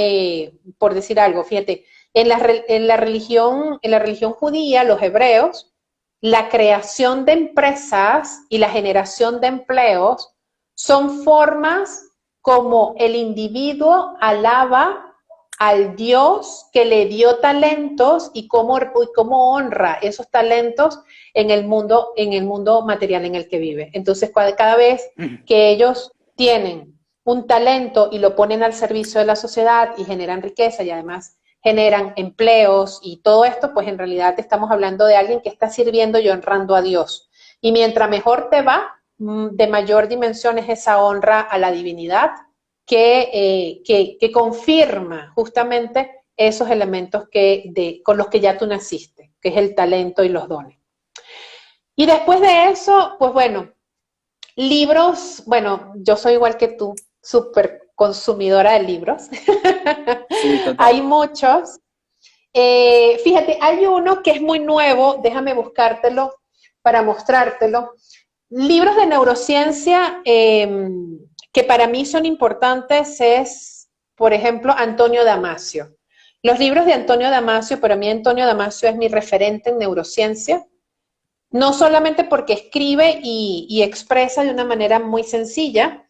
por decir algo, fíjate, en la religión judía, los hebreos, la creación de empresas y la generación de empleos son formas como el individuo alaba al Dios que le dio talentos y cómo honra esos talentos en el mundo material en el que vive. Entonces, cada vez que ellos tienen un talento y lo ponen al servicio de la sociedad y generan riqueza y además generan empleos y todo esto, pues en realidad estamos hablando de alguien que está sirviendo y honrando a Dios. Y mientras mejor te va, de mayor dimensión es esa honra a la divinidad que confirma justamente esos elementos con los que ya tú naciste, que es el talento y los dones. Y después de eso, pues bueno, libros, bueno, yo soy igual que tú, súper consumidora de libros. Sí, total. Hay muchos. Fíjate, hay uno que es muy nuevo, déjame buscártelo para mostrártelo. Libros de neurociencia que para mí son importantes es, por ejemplo, Antonio Damasio. Los libros de Antonio Damasio, para mí Antonio Damasio es mi referente en neurociencia, no solamente porque escribe y expresa de una manera muy sencilla,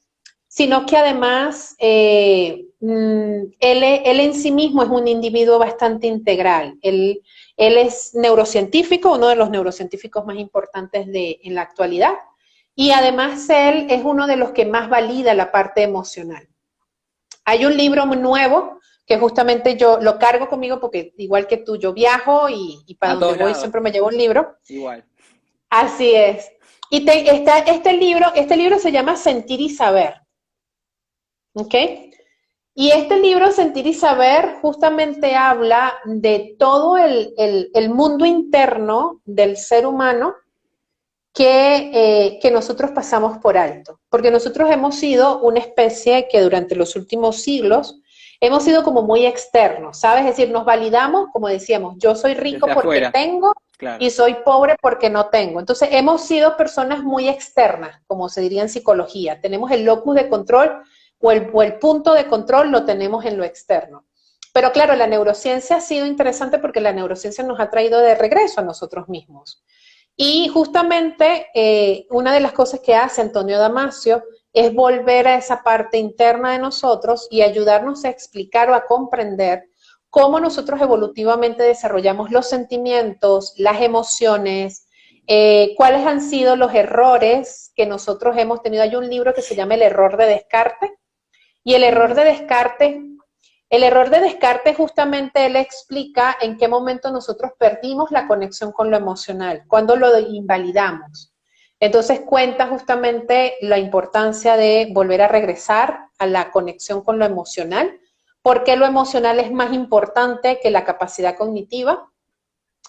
sino que además él en sí mismo es un individuo bastante integral. Él es neurocientífico, uno de los neurocientíficos más importantes en la actualidad, y además él es uno de los que más valida la parte emocional. Hay un libro muy nuevo que justamente yo lo cargo conmigo porque igual que tú, yo viajo y para donde voy siempre me llevo un libro. Igual. Así es. Y está este libro se llama Sentir y Saber. ¿Ok? Y este libro, Sentir y Saber, justamente habla de todo el mundo interno del ser humano que nosotros pasamos por alto. Porque nosotros hemos sido una especie que durante los últimos siglos hemos sido como muy externos, ¿sabes? Es decir, nos validamos, como decíamos, yo soy rico porque afuera tengo, claro, y soy pobre porque no tengo. Entonces, hemos sido personas muy externas, como se diría en psicología. Tenemos el locus de control o el punto de control lo tenemos en lo externo. Pero claro, la neurociencia ha sido interesante porque la neurociencia nos ha traído de regreso a nosotros mismos. Y justamente una de las cosas que hace Antonio Damasio es volver a esa parte interna de nosotros y ayudarnos a explicar o a comprender cómo nosotros evolutivamente desarrollamos los sentimientos, las emociones, cuáles han sido los errores que nosotros hemos tenido. Hay un libro que se llama El error de Descartes, y el error de Descartes justamente él explica en qué momento nosotros perdimos la conexión con lo emocional, cuando lo invalidamos. Entonces cuenta justamente la importancia de volver a regresar a la conexión con lo emocional, porque lo emocional es más importante que la capacidad cognitiva,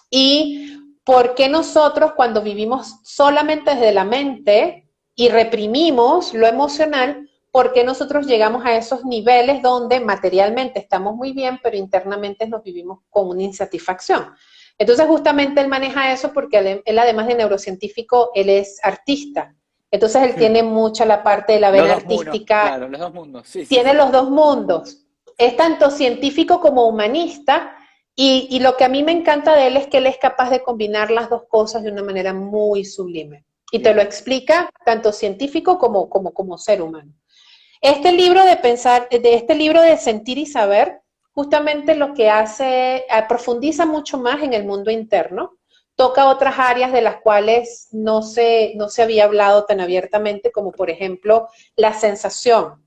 y por qué nosotros cuando vivimos solamente desde la mente y reprimimos lo emocional, ¿por qué nosotros llegamos a esos niveles donde materialmente estamos muy bien, pero internamente nos vivimos con una insatisfacción? Entonces, justamente él maneja eso porque él además de neurocientífico, él es artista. Entonces, él tiene mucha la parte de la Los vena dos mundos, artística, claro, los dos mundos, sí, sí, tiene sí. los dos mundos. Es tanto científico como humanista, y lo que a mí me encanta de él es que él es capaz de combinar las dos cosas de una manera muy sublime. Y te lo Bien. explica tanto científico como ser humano. Este libro este libro de Sentir y Saber, justamente lo que hace, profundiza mucho más en el mundo interno, toca otras áreas de las cuales no se había hablado tan abiertamente, como por ejemplo la sensación.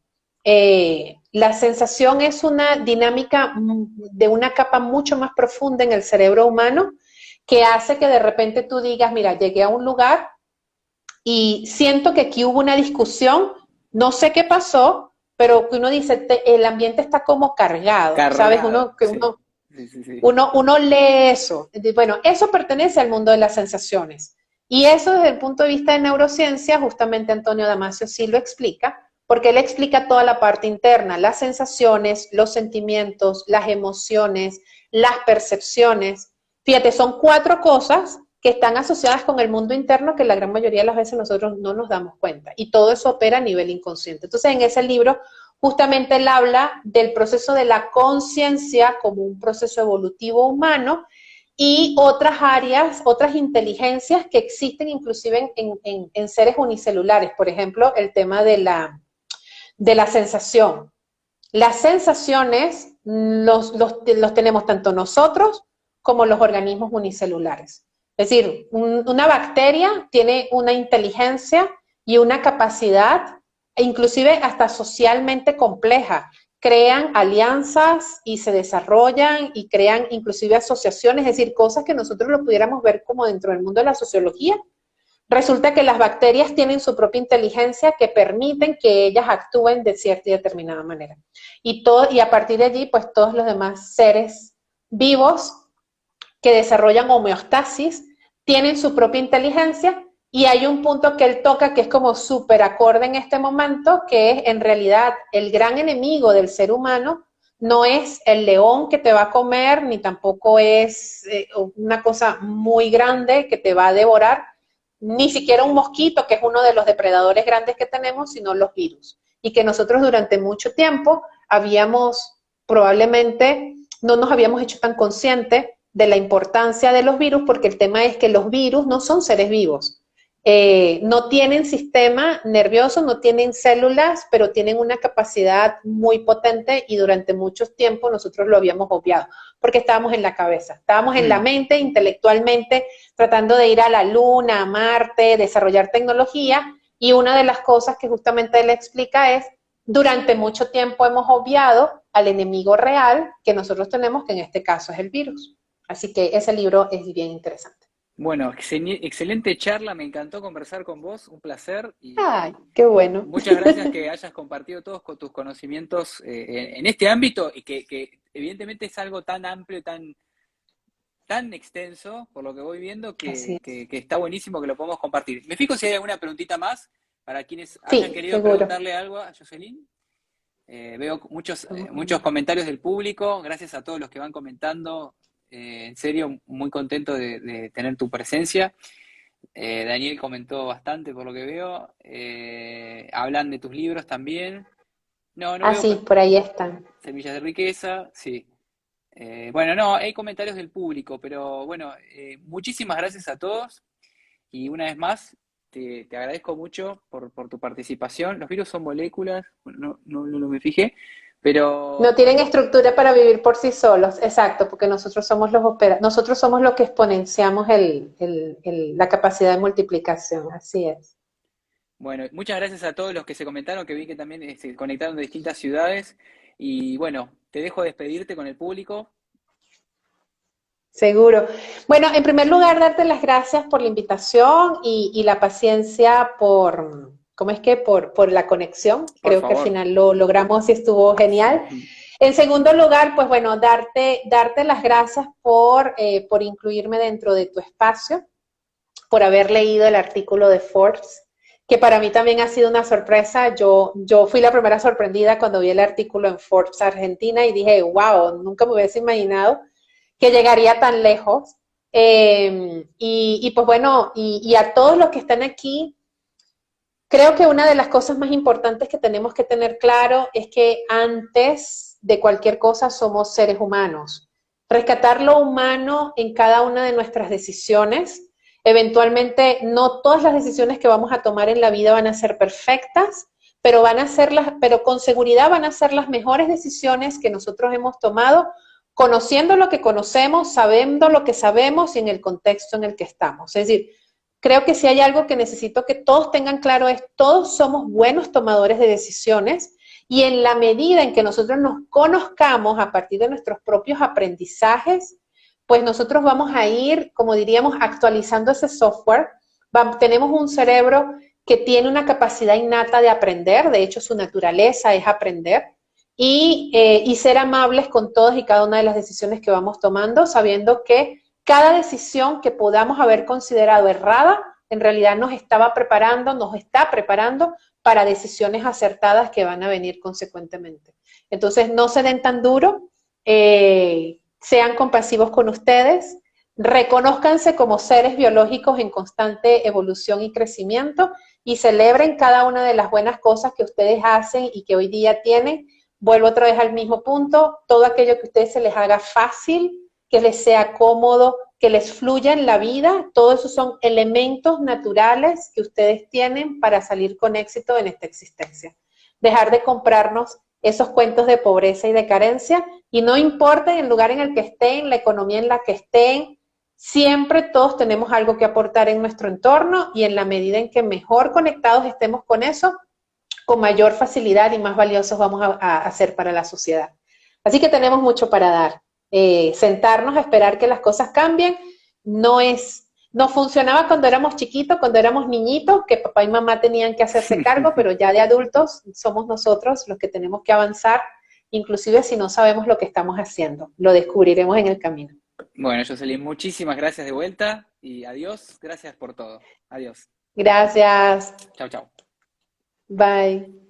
La sensación es una dinámica de una capa mucho más profunda en el cerebro humano que hace que de repente tú digas, mira, llegué a un lugar y siento que aquí hubo una discusión, no sé qué pasó, pero que uno dice, el ambiente está como cargado, ¿sabes? Cargado, sí. Sí, sí, sí. Uno lee eso. Bueno, eso pertenece al mundo de las sensaciones. Y eso desde el punto de vista de neurociencia, justamente Antonio Damasio sí lo explica, porque él explica toda la parte interna, las sensaciones, los sentimientos, las emociones, las percepciones. Fíjate, son 4 cosas que están asociadas con el mundo interno que la gran mayoría de las veces nosotros no nos damos cuenta. Y todo eso opera a nivel inconsciente. Entonces, en ese libro, justamente él habla del proceso de la conciencia como un proceso evolutivo humano y otras áreas, otras inteligencias que existen inclusive en seres unicelulares. Por ejemplo, el tema de la sensación. Las sensaciones los tenemos tanto nosotros como los organismos unicelulares. Es decir, una bacteria tiene una inteligencia y una capacidad, e inclusive hasta socialmente compleja. Crean alianzas y se desarrollan y crean inclusive asociaciones, es decir, cosas que nosotros lo pudiéramos ver como dentro del mundo de la sociología. Resulta que las bacterias tienen su propia inteligencia que permiten que ellas actúen de cierta y determinada manera. Y a partir de allí, pues todos los demás seres vivos que desarrollan homeostasis tienen su propia inteligencia, y hay un punto que él toca que es como súper acorde en este momento, que es en realidad el gran enemigo del ser humano no es el león que te va a comer, ni tampoco es una cosa muy grande que te va a devorar, ni siquiera un mosquito, que es uno de los depredadores grandes que tenemos, sino los virus. Y que nosotros durante mucho tiempo probablemente no nos habíamos hecho tan conscientes de la importancia de los virus, porque el tema es que los virus no son seres vivos. No tienen sistema nervioso, no tienen células, pero tienen una capacidad muy potente, y durante mucho tiempo nosotros lo habíamos obviado, porque estábamos en la cabeza, estábamos en la mente, intelectualmente, tratando de ir a la Luna, a Marte, desarrollar tecnología, y una de las cosas que justamente él explica es, durante mucho tiempo hemos obviado al enemigo real que nosotros tenemos, que en este caso es el virus. Así que ese libro es bien interesante. Bueno, excelente charla, me encantó conversar con vos, un placer Ay, y qué bueno. muchas gracias que hayas compartido todos con tus conocimientos en este ámbito y que evidentemente es algo tan amplio, tan extenso, por lo que voy viendo, Así es. que está buenísimo que lo podamos compartir. Me fijo si hay alguna preguntita más para quienes hayan Sí, querido seguro. preguntarle algo a Jocelyn. Veo muchos comentarios del público, gracias a todos los que van comentando. En serio, muy contento de tener tu presencia. Daniel comentó bastante por lo que veo. Hablan de tus libros también. No Ah, veo sí, por ahí están. Semillas de Riqueza, sí. Bueno, no, hay comentarios del público, pero bueno, muchísimas gracias a todos y una vez más te agradezco mucho por tu participación. Los virus son moléculas, bueno, no me fijé, No pero tienen estructura para vivir por sí solos, exacto, porque nosotros somos nosotros somos los que exponenciamos la capacidad de multiplicación, así es. bueno, muchas gracias a todos los que se comentaron, que vi que también se conectaron de distintas ciudades. Y bueno, te dejo despedirte con el público. Seguro. Bueno, en primer lugar, darte las gracias por la invitación y la paciencia ¿cómo es que? Por la conexión. Por Creo que al favor. final lo logramos y estuvo genial. En segundo lugar, pues bueno, darte las gracias por incluirme dentro de tu espacio, por haber leído el artículo de Forbes, que para mí también ha sido una sorpresa. Yo fui la primera sorprendida cuando vi el artículo en Forbes Argentina y dije, wow, nunca me hubiese imaginado que llegaría tan lejos. Y pues bueno, y a todos los que están aquí, creo que una de las cosas más importantes que tenemos que tener claro es que antes de cualquier cosa somos seres humanos. Rescatar lo humano en cada una de nuestras decisiones. Eventualmente, no todas las decisiones que vamos a tomar en la vida van a ser perfectas, pero con seguridad van a ser las mejores decisiones que nosotros hemos tomado, conociendo lo que conocemos, sabiendo lo que sabemos y en el contexto en el que estamos. Es decir, creo que si hay algo que necesito que todos tengan claro es, todos somos buenos tomadores de decisiones y en la medida en que nosotros nos conozcamos a partir de nuestros propios aprendizajes, pues nosotros vamos a ir, como diríamos, actualizando ese software. Tenemos un cerebro que tiene una capacidad innata de aprender, de hecho su naturaleza es aprender, y ser amables con todas y cada una de las decisiones que vamos tomando, sabiendo que cada decisión que podamos haber considerado errada, en realidad nos está preparando para decisiones acertadas que van a venir consecuentemente. Entonces, no se den tan duro, sean compasivos con ustedes, reconózcanse como seres biológicos en constante evolución y crecimiento y celebren cada una de las buenas cosas que ustedes hacen y que hoy día tienen. Vuelvo otra vez al mismo punto, todo aquello que a ustedes se les haga fácil, que les sea cómodo, que les fluya en la vida, todos esos son elementos naturales que ustedes tienen para salir con éxito en esta existencia. Dejar de comprarnos esos cuentos de pobreza y de carencia, y no importa el lugar en el que estén, la economía en la que estén, siempre todos tenemos algo que aportar en nuestro entorno, y en la medida en que mejor conectados estemos con eso, con mayor facilidad y más valiosos vamos a hacer para la sociedad. Así que tenemos mucho para dar. Sentarnos a esperar que las cosas cambien no funcionaba cuando éramos chiquitos, cuando éramos niñitos, que papá y mamá tenían que hacerse cargo, pero ya de adultos somos nosotros los que tenemos que avanzar, inclusive si no sabemos lo que estamos haciendo. Lo descubriremos en el camino. Bueno, Jocelyn, muchísimas gracias de vuelta y adiós. Gracias por todo. Adiós. Gracias. Chao, chao. Bye.